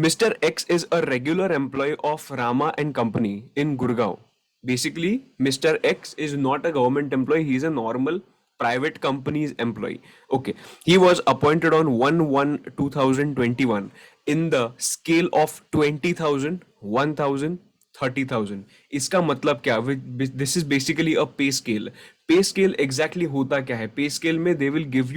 Mr. X is a regular employee of Rama and Company in Gurgaon. Basically, Mr. X is not a government employee, he is a normal private company's employee. Okay, he was appointed on 1/1/2021 in the scale of 20,000, 1,000, 30,000. इसका मतलब क्या? This is basically अ पे scale. पे scale exactly होता क्या है? Pay scale में they will give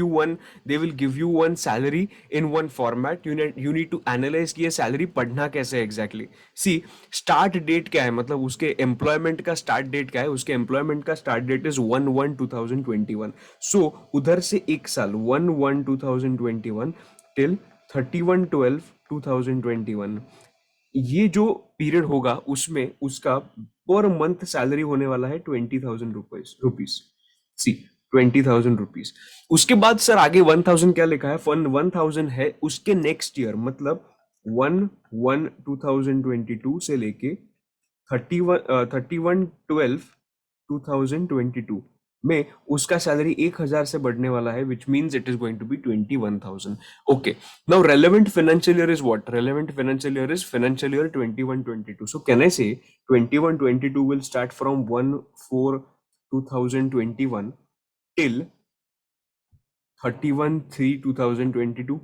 you one salary in one format. You need to analyse कि ये सैलरी पढ़ना कैसे है एग्जैक्टली. सी, स्टार्ट डेट क्या है, मतलब उसके एम्प्लॉयमेंट का स्टार्ट डेट क्या है? उसके एम्प्लॉयमेंट का स्टार्ट डेट इज 1/1/2021. सो उधर से एक साल 1/1/2021 टिल 31/12/2021, ये जो पीरियड होगा उसमें उसका पर मंथ सैलरी होने वाला है 20,000 रुपीज. सी, 20,000 रुपीज. उसके बाद सर आगे 1,000 क्या लिखा है? 1,000 है उसके नेक्स्ट ईयर, मतलब 1/1/2022 से लेके 31/12/2022 में उसका सैलरी 1,000 से बढ़ने वाला है, which means it is going to be 21,000. Okay, now relevant financial year is what? Relevant financial year is financial year 21-22. So can I say 21-22 will start from 1/4/2021 till 31/3/2022.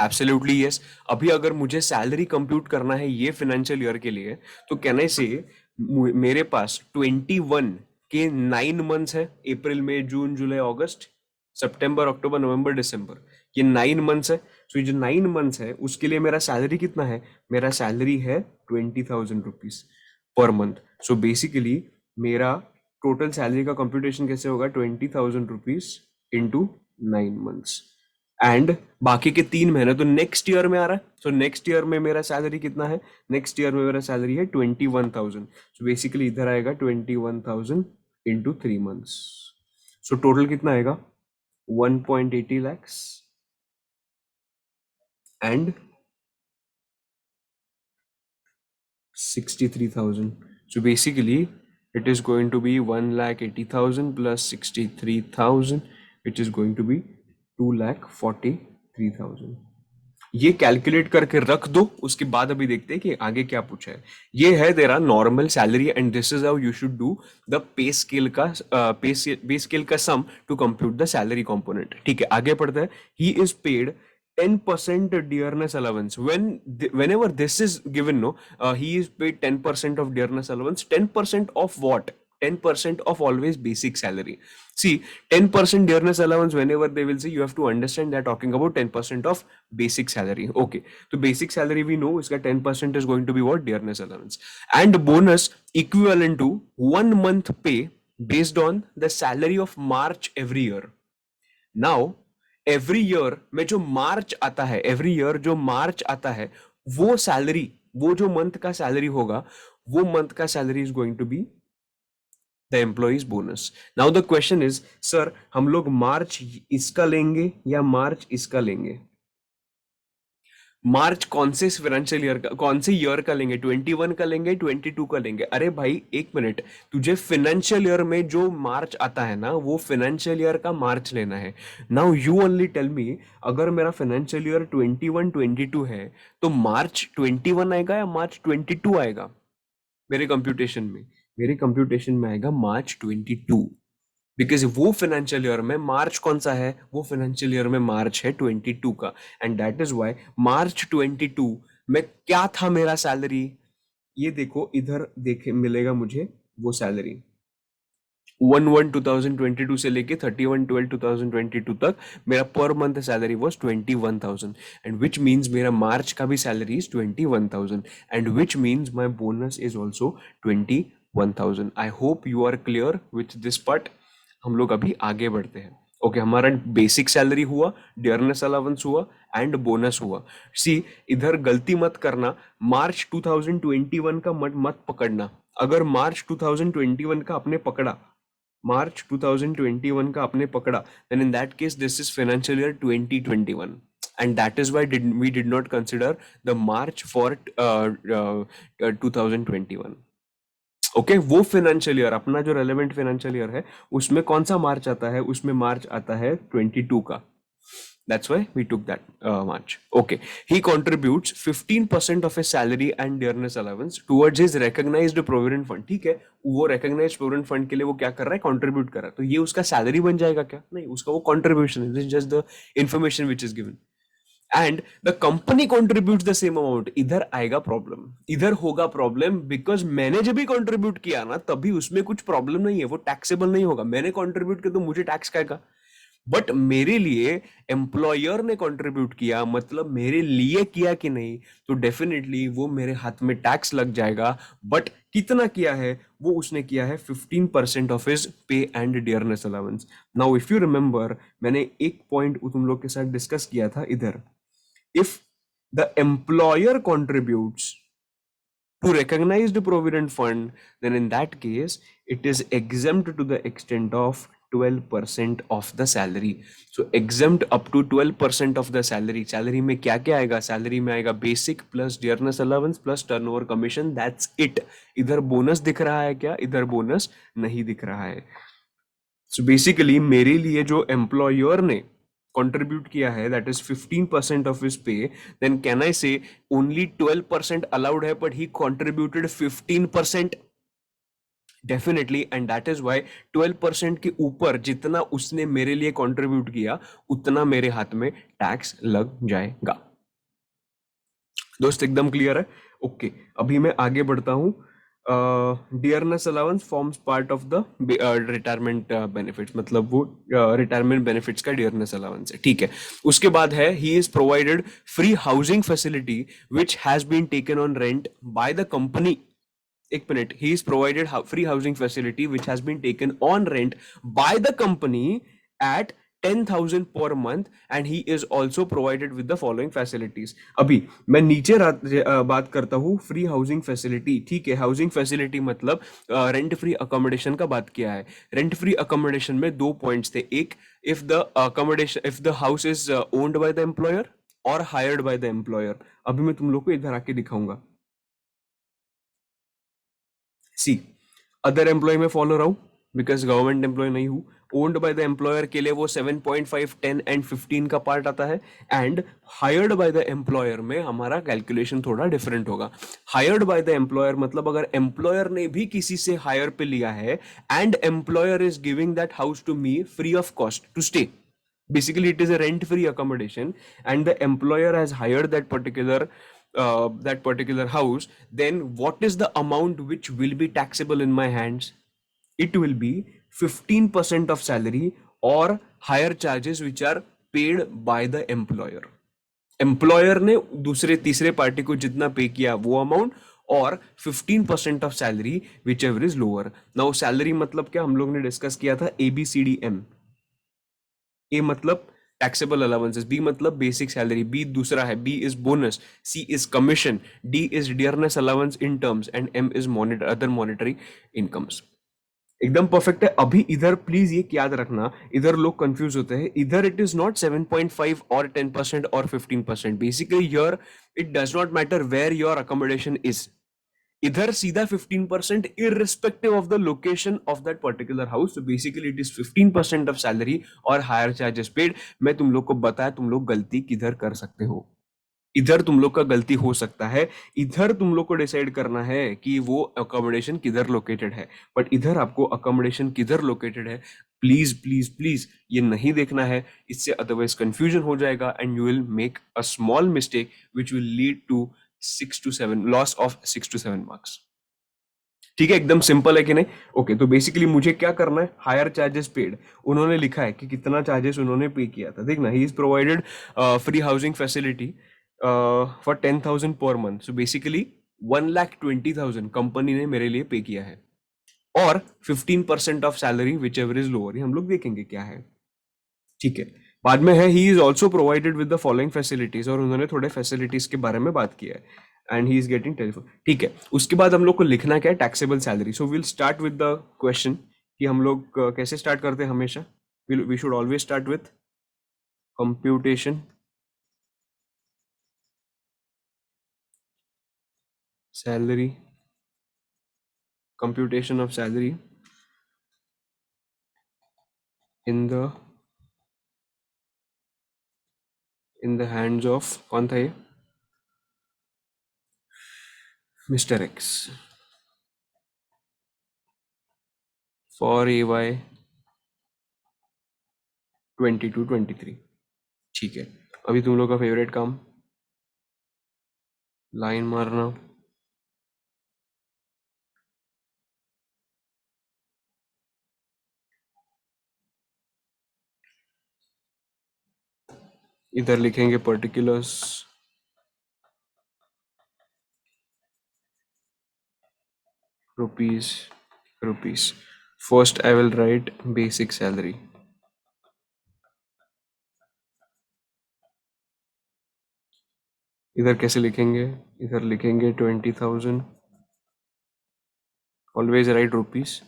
Absolutely yes. अभी अगर मुझे salary compute करना है ये financial year के लिए, तो can I से मेरे पास 21 के 9 मंथ्स है. अप्रैल मई जून जुलाई अगस्त सितंबर अक्टूबर नवंबर दिसंबर, ये 9 मंथ्स है. सो ये जो 9 मंथ्स है उसके लिए मेरा सैलरी कितना है? मेरा सैलरी है 20,000 rupees per month. So basically मेरा टोटल सैलरी का कंप्यूटेशन कैसे होगा? 20,000 रुपीज इंटू 9 मंथ्स. एंड बाकी के 3 महीने तो नेक्स्ट ईयर में आ रहा है. तो नेक्स्ट ईयर में मेरा सैलरी कितना है? नेक्स्ट ईयर में मेरा सैलरी है 21,000. सो बेसिकली इधर आएगा 21,000 इंटू 3 मंथ्स. सो टोटल कितना आएगा? 1.80 lakhs and 63,000. So basically, it is going to be 1,80,000 plus 63,000, which is going to be 2,43,000. ये कैलकुलेट करके रख दो. उसके बाद अभी देखते हैं कि आगे क्या पूछा है. ये है तेरा normal salary and this is how you should do the pay scale का पे स्केल का sum to compute the salary component. ठीक है, आगे पढ़ते हैं. He is paid 10% dearness allowance. Whenever this is given, no, he is paid 10% of dearness allowance. 10% of what? 10% of always basic salary. See, 10% dearness allowance, whenever they will say, you have to understand they're talking about 10% of basic salary. Okay. So basic salary we know is 10% is going to be what? Dearness allowance. And bonus equivalent to 1 month pay based on the salary of March every year. Now every year में जो मार्च आता है, every year जो मार्च आता है, वो salary, वो जो मंथ का सैलरी होगा, वो मंथ का salary is going to be the employee's bonus. Now the question is, sir हम लोग मार्च इसका लेंगे या मार्च इसका लेंगे? मार्च कौन से फाइनेंशियल ईयर का, कौन से ईयर का लेंगे? 21 का लेंगे, 22 का लेंगे? अरे भाई एक मिनट, तुझे फाइनेंशियल ईयर में जो मार्च आता है ना, वो फाइनेंशियल ईयर का मार्च लेना है. Now you only tell me, अगर मेरा फाइनेंशियल ईयर 21 22 है, तो मार्च 21 आएगा या मार्च 22 आएगा? मेरे कंप्यूटेशन में, मेरे कंप्यूटेशन में आएगा मार्च 22. बिकॉज वो फाइनेंशियल ईयर में मार्च कौन सा है? वो फाइनेंशियल ईयर में मार्च है 22 का. एंड दैट इज व्हाई मार्च 22 में क्या था मेरा सैलरी? ये देखो, इधर देखे मिलेगा मुझे वो सैलरी 1/1/2022 से लेके 31/12/2022 तक मेरा per month salary was 21,000. And which means मेरा मार्च का भी salary is 21,000. And which means my bonus is also 21,000. I hope you are clear with this part. हम लोग अभी आगे बढ़ते हैं. ओके, हमारा बेसिक सैलरी हुआ, डियरनेस अलाउंस हुआ एंड बोनस हुआ. सी, इधर गलती मत करना, मार्च 2021 का मत पकड़ना. अगर मार्च 2021 का आपने पकड़ा, मार्च 2021 का आपने पकड़ा, then in that case this is financial year 2021, and that is why we did not consider the March for 2021. Okay, वो फाइनेंशियल ईयर, अपना जो रेलेवेंट फाइनेंशियल ईयर है, उसमें कौन सा मार्च आता है? उसमें मार्च आता है 22 का. That's why we took that March. Okay. He contributes 15% of his salary and dearness allowance towards his recognized provident fund. ठीक है, वो recognized provident fund के लिए वो क्या कर रहा है? Contribute कर रहा है. तो ये उसका salary बन जाएगा क्या? नहीं, उसका वो contribution है. This is just the information which is given. And the company contribute the same amount. इधर आएगा प्रॉब्लम, इधर होगा प्रॉब्लम, बिकॉज मैंने जब भी कॉन्ट्रीब्यूट किया ना, तभी उसमें कुछ प्रॉब्लम नहीं है, वो टैक्सेबल नहीं होगा. मैंने कॉन्ट्रीब्यूट किया तो मुझे टैक्स का. बट मेरे लिए एम्प्लॉयर ने कंट्रीब्यूट किया, मतलब मेरे लिए किया कि नहीं, तो डेफिनेटली वो मेरे हाथ में टैक्स लग जाएगा. बट कितना किया है? वो उसने किया है 15% of his pay and dearness allowance. Now if you remember, मैंने एक पॉइंट तुम लोग के साथ डिस्कस किया था इधर. If the employer contributes to recognized provident fund, then in that case, it is exempt to the extent of 12% of the salary. So exempt up to 12% of the salary. Salary में क्या क्या आएगा? Salary में आएगा basic plus dearness allowance plus turnover commission. That's it. इधर bonus दिख रहा है क्या? इधर बोनस नहीं दिख रहा है. So basically मेरे लिए जो एम्प्लॉयर ने contribute किया है, that is 15% of his pay, then can I say only 12% allowed है, but he contributed 15%? Definitely, and that is why 12% के ऊपर जितना उसने मेरे लिए contribute किया, उतना मेरे हाथ में टैक्स लग जाएगा. दोस्त एकदम क्लियर है? ओके, अभी मैं आगे बढ़ता हूं. Dearness allowance forms part of the retirement benefits, मतलब वो रिटायरमेंट बेनिफिट्स का डियरनेस अलाउंस है. ठीक है, उसके बाद है he is provided free housing facility which has been taken on rent by the company. एक minute, he is provided free housing facility which has been taken on rent by the company at 10,000 per month, and he is also provided with the following facilities. अभी मैं नीचे बात करता हूँ free housing facility. ठीक है, housing facility मतलब rent free accommodation का बात किया है. रेंट फ्री अकोमोडेशन में दो पॉइंट्स थे. एक, if the accommodation, if the house is owned by the employer और हायर्ड बाय द एम्प्लॉयर. अभी मैं तुम लोग को इधर आके दिखाऊंगा. सी, अदर एम्प्लॉय में फॉलो रहा हूं बिकॉज गवर्नमेंट एम्प्लॉय नहीं हूं. ओन्ड बाय द एम्प्लॉयर के लिए वो 7.5, 10 एंड 15 का पार्ट आता है. And hired by the employer में हमारा कैलकुलेशन थोड़ा डिफरेंट होगा. हायर्ड बाय द एम्प्लॉयर मतलब अगर एम्प्लॉयर ने भी किसी से हायर पे लिया है and employer is giving that house to me free of cost to stay. Basically, it is a rent-free accommodation, and the employer has hired that particular house. Then, what is the amount which will be taxable in my hands? it will be 15% of salary or higher charges which are paid by the employer. Employer ने दूसरे तीसरे party को जितना पे किया वो amount, और 15% of salary which ever is lower. Now salary मतलब क्या, हम लोग ने डिस्कस किया था ABCDM. ए मतलब टैक्सेबल अलाउंसेस, बी मतलब बेसिक सैलरी, बी दूसरा है, B is bonus, C is commission, D is dearness allowance in terms, and M is monitor other monetary incomes. एकदम परफेक्ट है. अभी इधर प्लीज ये याद रखना, इधर लोग कंफ्यूज होते हैं. इधर इट इज नॉट 7.5 और 10% और 15%. Basically here it does not matter where your accommodation is. इधर सीधा 15% irrespective of the location of that particular house. So basically it is 15% of salary और higher charges paid. मैं तुम लोग को बताया तुम लोग गलती किधर कर सकते हो. इधर तुम लोग का गलती हो सकता है, इधर तुम लोग को डिसाइड करना है कि वो अकोमोडेशन किधर लोकेटेड है. बट इधर आपको अकोमोडेशन किधर लोकेटेड है प्लीज प्लीज प्लीज ये नहीं देखना है. इससे अदरवाइज कंफ्यूजन हो जाएगा and you will make a small mistake which will lead to 6 to 7 loss of 6 to 7 marks. ठीक है, एकदम सिंपल है कि नहीं. ओके, तो बेसिकली मुझे क्या करना है, हायर चार्जेस पेड. उन्होंने लिखा है कि कितना चार्जेस उन्होंने पे किया था. देखना, ही is provided free housing facility for 10,000 per month. So basically 1,20,000 company ने मेरे लिए पे किया है, और 15% of salary which ever is lower. हम लोग देखेंगे क्या है. ठीक है, बाद में है he is also provided with the following facilities, और उन्होंने थोड़े फैसिलिटीज के बारे में बात किया है. And he is getting telephone. ठीक है, उसके बाद हम लोग को लिखना क्या है, taxable salary. So will start with the question कि हम लोग कैसे स्टार्ट करते हैं हमेशा. We should always start with computation salary, computation of salary in the hands of कौन था ये, मिस्टर एक्स, फॉर AY 22-23. ठीक है, अभी तुम लोग का फेवरेट काम लाइन मारना. इधर लिखेंगे particulars, rupees rupees. First I will right basic salary. इधर कैसे लिखेंगे, इधर लिखेंगे 20,000. Always right rupees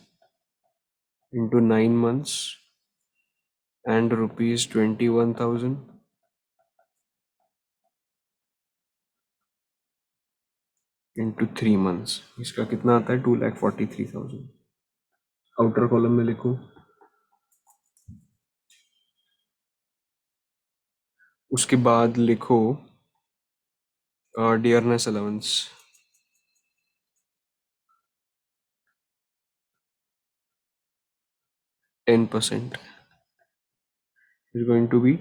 into 9 months and rupees 21,000 into 3 months. इसका कितना आता है, 2,43,000. आउटर कॉलम में लिखो. उसके बाद लिखो dearness allowance 10% is going to be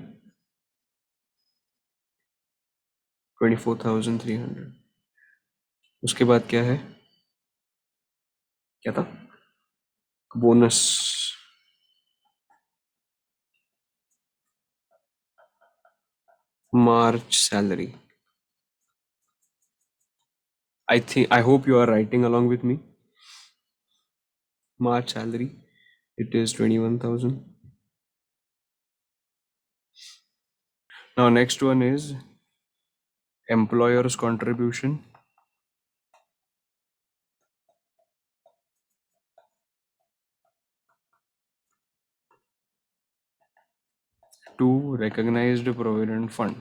24,300. उसके बाद क्या है, क्या था, bonus, March salary. I hope you are writing along with me. March salary, it is 21,000. Now next one is employer's contribution. To recognized provident fund.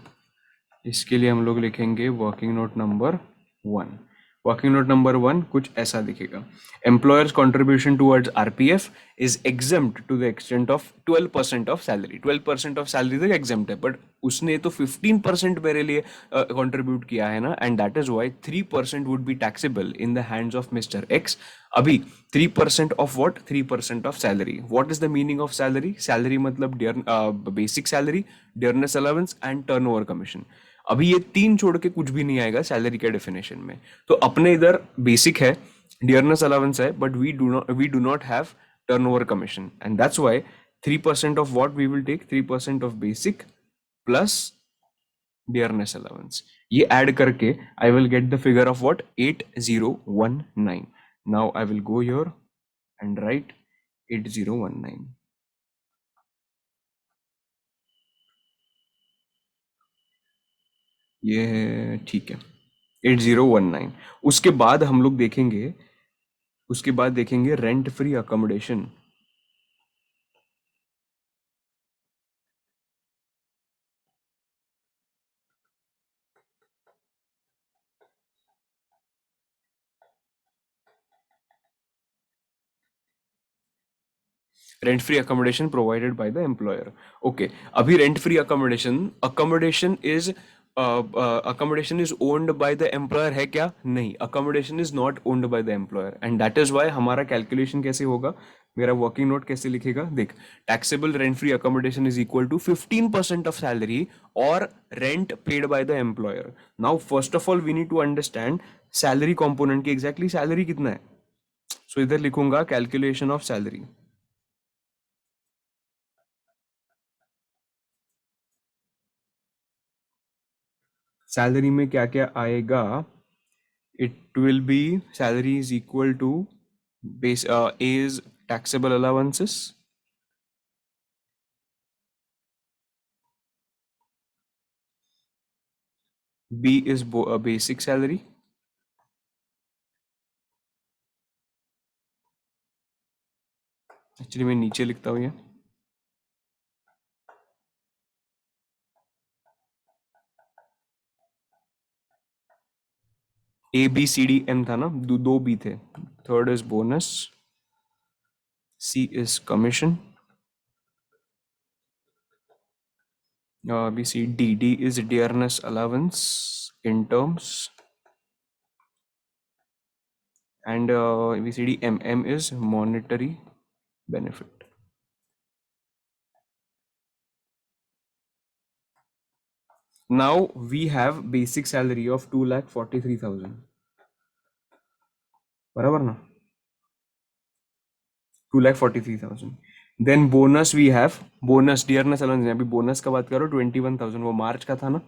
इसके लिए हम लोग लिखेंगे working note number 1. Working note number 1 कुछ ऐसा दिखेगा. Employers contribution towards RPF is exempt to the extent of 12% of salary. 12% of salary तक exempt है, बट उसने तो 15% मेरे लिए कंट्रीब्यूट किया है ना, and that is why 3% would be taxable in the hands of mister X. अभी 3% of what, 3% of salary. What is the meaning of salary? Salary मतलब basic salary, dearness allowance and turnover commission. अभी ये तीन छोड़ के कुछ भी नहीं आएगा सैलरी के डेफिनेशन में. तो अपने इधर बेसिक है, डियरनेस अलाउंस है, but we do not have turnover commission, and that's why 3% of what we will take, 3% of basic plus dearness allowance. ये add करके I will get the figure of what, 8019. Now I will go here and write 8019. ये ठीक है, 8019. उसके बाद हम लोग देखेंगे, उसके बाद देखेंगे rent free accommodation. Rent free accommodation provided by the employer. Okay, अभी rent free accommodation, accommodation is owned by the employer है क्या? नहीं, accommodation is not owned by the employer, and that is why हमारा calculation कैसे होगा, मेरा working note कैसे लिखेगा देख. Taxable rent free accommodation is equal to 15% of salary और rent paid by the employer. Now first of all we need to understand salary component की exactly salary कितना है. सो इधर लिखूंगा कैलकुलेशन ऑफ सैलरी. सैलरी में क्या क्या आएगा? It will be, salary is equal to base, A is taxable allowances, B is basic salary, actually मैं नीचे लिखता हूँ ये, A B C D M था ना, दो बी थे. Third is bonus, C is commission, B C D, D is dearness allowance in terms, and VCDMM is monetary benefit. Now we have basic salary of 2,43,000. बराबर ना, 2,43,000. Then bonus we have, bonus dearness allowance, अभी bonus का बात करो 21,000, वो मार्च का था ना.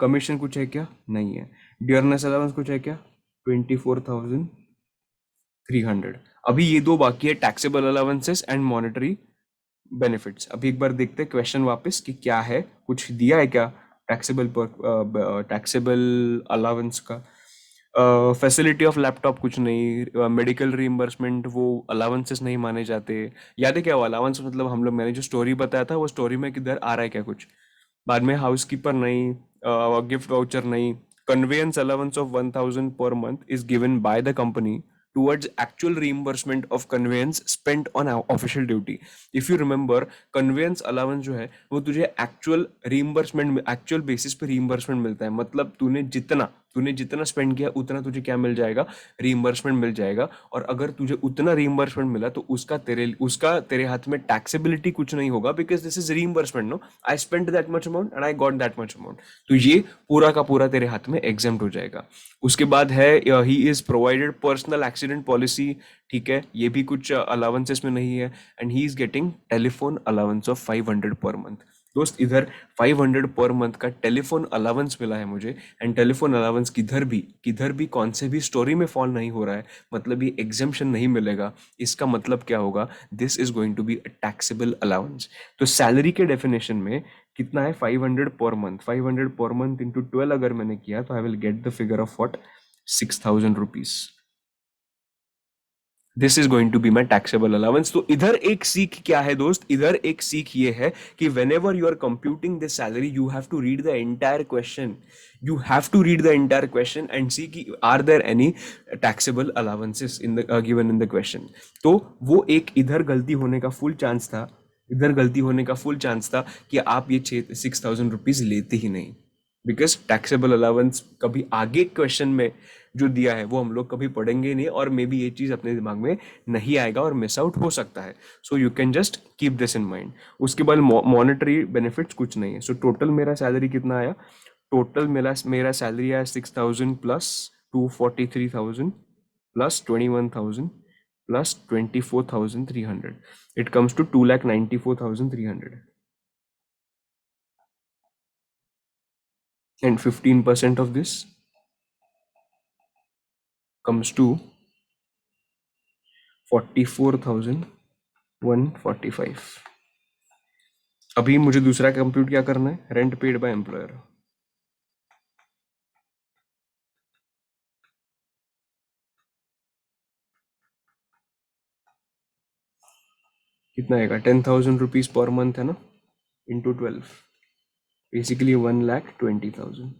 कमीशन कुछ है क्या? नहीं है. डियरनेस अलाउंस कुछ है क्या? 24,300. अभी ये दो बाकी है, taxable allowances and monetary benefits. अभी एक बार देखते हैं क्वेश्चन वापस कि क्या है, कुछ दिया है क्या टैक्सेबल पर, टैक्सेबल अलाउंस का. फैसिलिटी ऑफ लैपटॉप कुछ नहीं, मेडिकल रीइंबर्समेंट वो अलाउंसेस नहीं माने जाते. याद है क्या वो अलाउंस मतलब, हम लोग मैंने जो स्टोरी बताया था वो स्टोरी में किधर आ रहा है क्या कुछ. बाद में हाउसकीपर नहीं, गिफ्ट वाउचर नहीं. Conveyance allowance of 1,000 per month is given by the company towards actual reimbursement of conveyance spent on official duty. If you remember, conveyance allowance जो है वो तुझे actual reimbursement, actual basis पे reimbursement मिलता है. मतलब तूने जितना स्पेंड किया उतना तुझे क्या मिल जाएगा, रीइंबर्समेंट मिल जाएगा. और अगर तुझे उतना रीइंबर्समेंट मिला तो उसका तेरे हाथ में टैक्सेबिलिटी कुछ नहीं होगा, because this is reimbursement. No, I spend that much amount and I got that much amount. तो ये पूरा का पूरा तेरे हाथ में एग्जेम्प्ट हो जाएगा. उसके बाद है he is provided personal accident policy. ठीक है, ये भी कुछ अलाउंसेस में नहीं है. And he is getting telephone allowance of 500 per month. दोस्त इधर 500 पर मंथ का टेलीफोन अलाउंस मिला है मुझे. एंड टेलीफोन अलाउंस किधर भी कौन से भी स्टोरी में फॉल नहीं हो रहा है, मतलब ये एग्जेम्पशन नहीं मिलेगा. इसका मतलब क्या होगा, this is going to be a taxable allowance. तो सैलरी के डेफिनेशन में कितना है, 500 per month. 500 per month into 12 अगर मैंने किया तो I will get the figure of what, 6,000 rupees. This is going to be my taxable allowance. तो इधर एक सीख क्या है दोस्त, इधर एक सीख ये है कि whenever you are computing this salary you have to read the entire question. You have to read the entire question and see कि are there any taxable allowances in the given in the question. तो वो एक इधर गलती होने का full chance था, इधर गलती होने का फुल चांस था कि आप ये 6,000 रुपीज लेते ही नहीं. बिकॉज टैक्सेबल अलाउंस कभी आगे क्वेश्चन में जो दिया है वो हम लोग कभी पढ़ेंगे नहीं, और मे बी ये चीज़ अपने दिमाग में नहीं आएगा और मिस आउट हो सकता है. So you can just keep this in mind. उसके बाद मॉनेटरी बेनिफिट्स कुछ नहीं है. सो टोटल मेरा सैलरी कितना आया, टोटल मेरा सैलरी आया 6,000 plus 243,000 plus 21,000 plus 24,300. It comes to 2,94,300. And 15% of this comes to 44,145. अभी मुझे दूसरा कंप्यूट क्या करना है, रेंट पेड बाय एम्प्लॉयर. कितना आएगा, 10,000 रुपीज पर मंथ है ना, into 12, basically 1,20,000.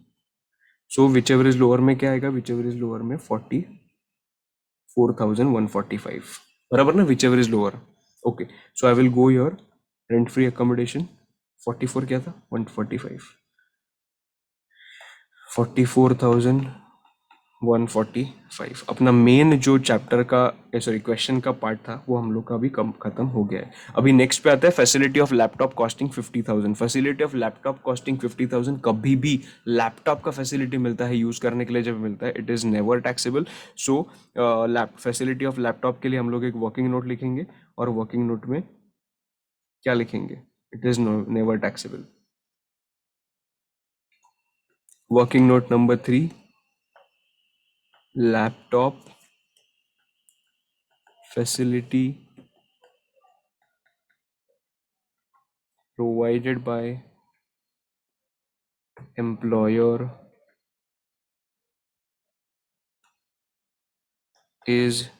So which ever is lower में क्या आएगा, विच एवर इज लोअर में 44,145. बराबर ना, which ever is lower. Okay, so I will go your rent free accommodation. 44 क्या था, 145. 44,145. अपना मेन जो चैप्टर का, सॉरी, क्वेश्चन का पार्ट था, वो हम लोग का अभी कम खत्म हो गया है. अभी नेक्स्ट पे आता है facility of laptop costing 50,000. Facility of laptop costing 50,000. कभी भी लैपटॉप का फैसिलिटी मिलता है यूज करने के लिए, जब मिलता है, it is never taxable. So facility of laptop के लिए हम लोग एक वर्किंग नोट लिखेंगे, और वर्किंग नोट में क्या लिखेंगे, it is never taxable. Working note number 3, laptop facility provided by employer is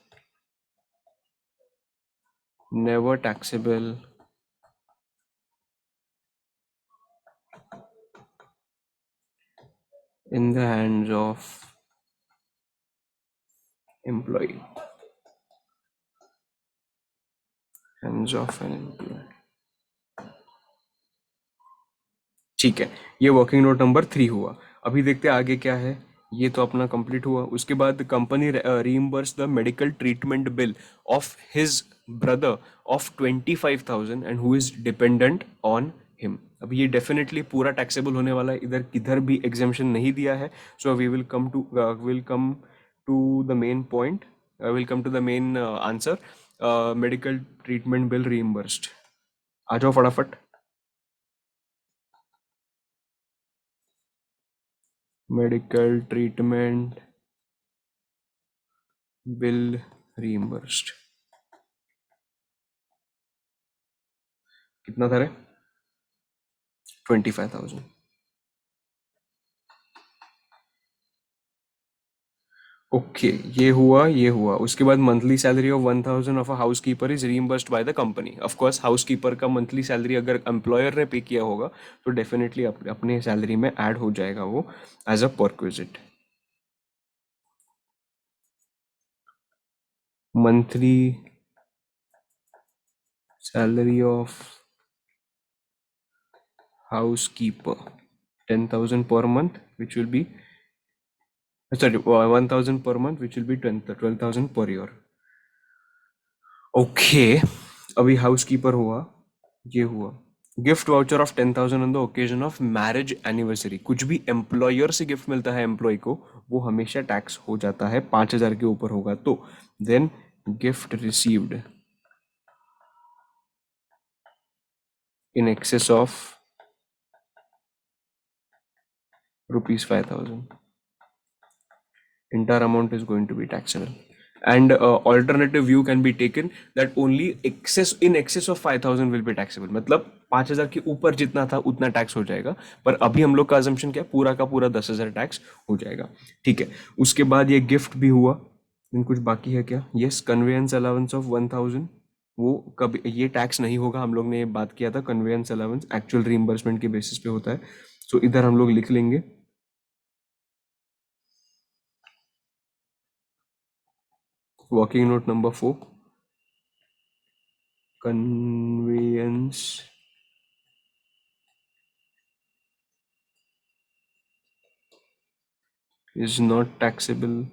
never taxable in the hands of employee. Hands of an employee. ठीक है, ये वर्किंग नोट नंबर 3 हुआ. अभी देखते हैं आगे क्या है. ये तो अपना कंप्लीट हुआ. उसके बाद company reimburse the medical treatment bill of his brother of 25,000 and who is dependent on him. अभी ये डेफिनेटली पूरा टैक्सेबल होने वाला है, इधर किधर भी एग्जेम्पशन नहीं दिया है. So we will come to the main point, will come to the main answer. Medical treatment bill reimbursed. आ जाओ फटाफट. मेडिकल ट्रीटमेंट बिल रीइंबर्स्ड कितना था रे, 25,000. ओके, ये हुआ, ये हुआ. उसके बाद monthly salary of 1,000 of a housekeeper is reimbursed by the company. Of course housekeeper का मंथली सैलरी अगर एम्प्लॉयर ने पे किया होगा, तो डेफिनेटली अपने सैलरी में ऐड हो जाएगा वो, as a perquisite. Monthly salary of housekeeper 10,000 per month, which will be, sorry, 1,000 per month, which will be 12,000 per year. Okay, अभी हाउस कीपर हुआ, ये हुआ. Gift voucher of 10,000 on the occasion of marriage anniversary. कुछ भी employer से gift मिलता है employ को, वो हमेशा टैक्स हो जाता है, 5,000 के ऊपर होगा तो. Then gift received in excess of ₹5,000, entire amount is going to be taxable. And alternative view can be taken that only in excess of 5,000 will be taxable. मतलब 5,000 के ऊपर जितना था उतना टैक्स हो जाएगा. पर अभी हम लोग का assumption क्या है, पूरा का पूरा 10,000 टैक्स हो जाएगा. ठीक है, उसके बाद ये गिफ्ट भी हुआ. दिन कुछ बाकी है क्या, यस, कन्वेयंस अलाउंस ऑफ 1,000. वो कभी ये टैक्स नहीं होगा, हम लोग ने ये बात किया था. कन्वेयंस अलाउंस एक्चुअल रीइंबर्समेंट के बेसिस पे होता है. सो इधर हम लोग लिख लेंगे working note number 4, conveyance is not taxable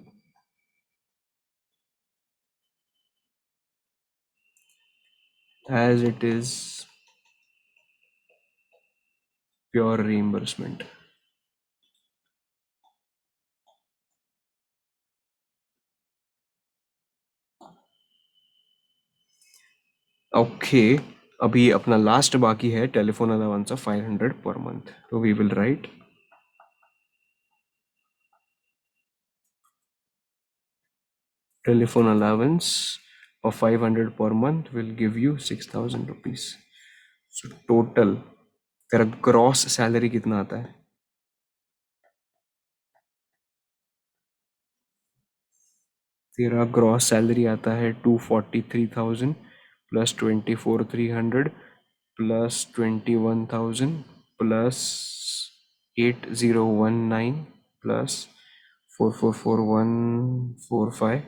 as it is pure reimbursement. Okay, अभी अपना लास्ट बाकी है telephone allowance of 500 per month. तो we will write telephone allowance of 500 per month will give you 6,000 rupees. So total तेरा gross salary कितना आता है? तेरा ग्रॉस सैलरी आता है 243,000 plus 24,300 plus 21,000 plus 8019 plus 444145,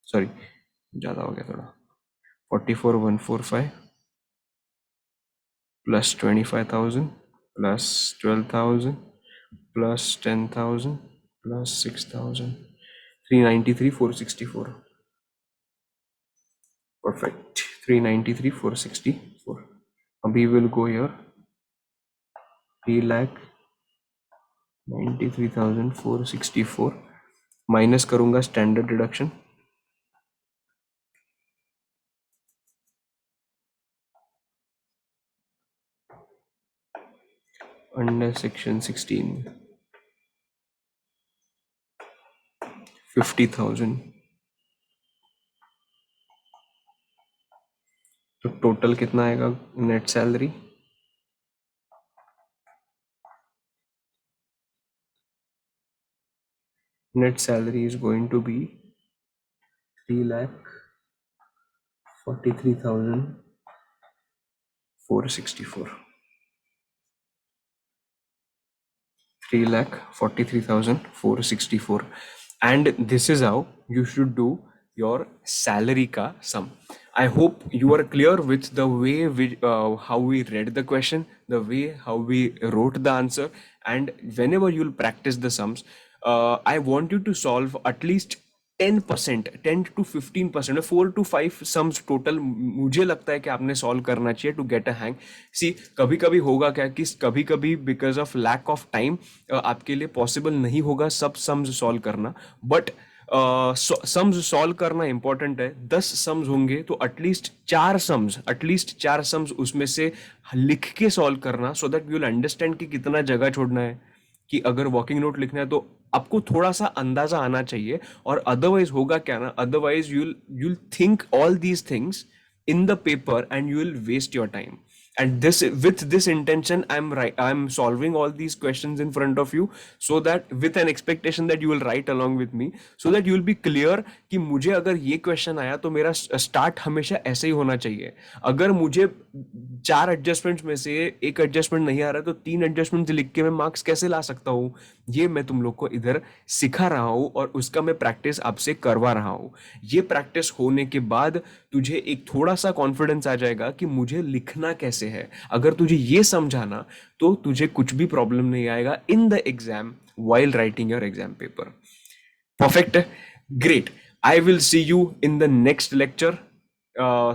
sorry ज़्यादा हो गया थोड़ा, 44,145 plus 25,000 plus 12,000 plus 10,000 plus 6,000, 393,464. Perfect. 393,464. Abhi will go here. 3,93,464 minus करूँगा standard deduction. Under section 16, 50,000. तो टोटल कितना आएगा net salary? Net salary is going to be 3,43,464. 3,43,464. And this is how you should do your salary ka sum. I hope you are clear with the way how we read the question, the way how we wrote the answer, and whenever you'll practice the sums, I want you to solve at least 10%, 10 to 15%, 4 to 5 sums total मुझे लगता है कि आपने solve करना चाहिए to get a hang. See कभी कभी होगा क्या कि कभी कभी because of lack of time आपके लिए पॉसिबल नहीं होगा सब सम्स सॉल्व करना, बट सम्स सॉल्व करना इंपॉर्टेंट है. 10 सम्स होंगे तो एटलीस्ट 4 सम्स उसमें से लिख के सॉल्व करना, so that you will understand कि कितना जगह छोड़ना है. कि अगर वर्किंग नोट लिखना है तो आपको थोड़ा सा अंदाजा आना चाहिए. और अदरवाइज होगा क्या ना, otherwise you'll think all these things in the paper and you will waste your time. And this, with this intention, I'm solving all these questions in front of you, so that with an expectation that you will write along with me, so that you will be clear कि मुझे अगर ये question आया तो मेरा start हमेशा ऐसे ही होना चाहिए. अगर मुझे 4 एडजस्टमेंट्स में से एक एडजस्टमेंट नहीं आ रहा है तो 3 एडजस्टमेंट लिख के मैं मार्क्स कैसे ला सकता हूँ? ये मैं तुम लोग को इधर सिखा रहा हूँ और उसका मैं प्रैक्टिस आपसे करवा रहा हूँ. ये प्रैक्टिस होने के बाद तुझे एक थोड़ा सा कॉन्फिडेंस आ जाएगा कि मुझे लिखना कैसे है. अगर तुझे ये समझाना तो तुझे कुछ भी प्रॉब्लम नहीं आएगा in the exam while writing your exam paper. Perfect. Great. I will see you in the next lecture,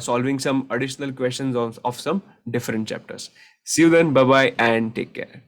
solving some additional questions of some different chapters. See you then. Bye bye and take care.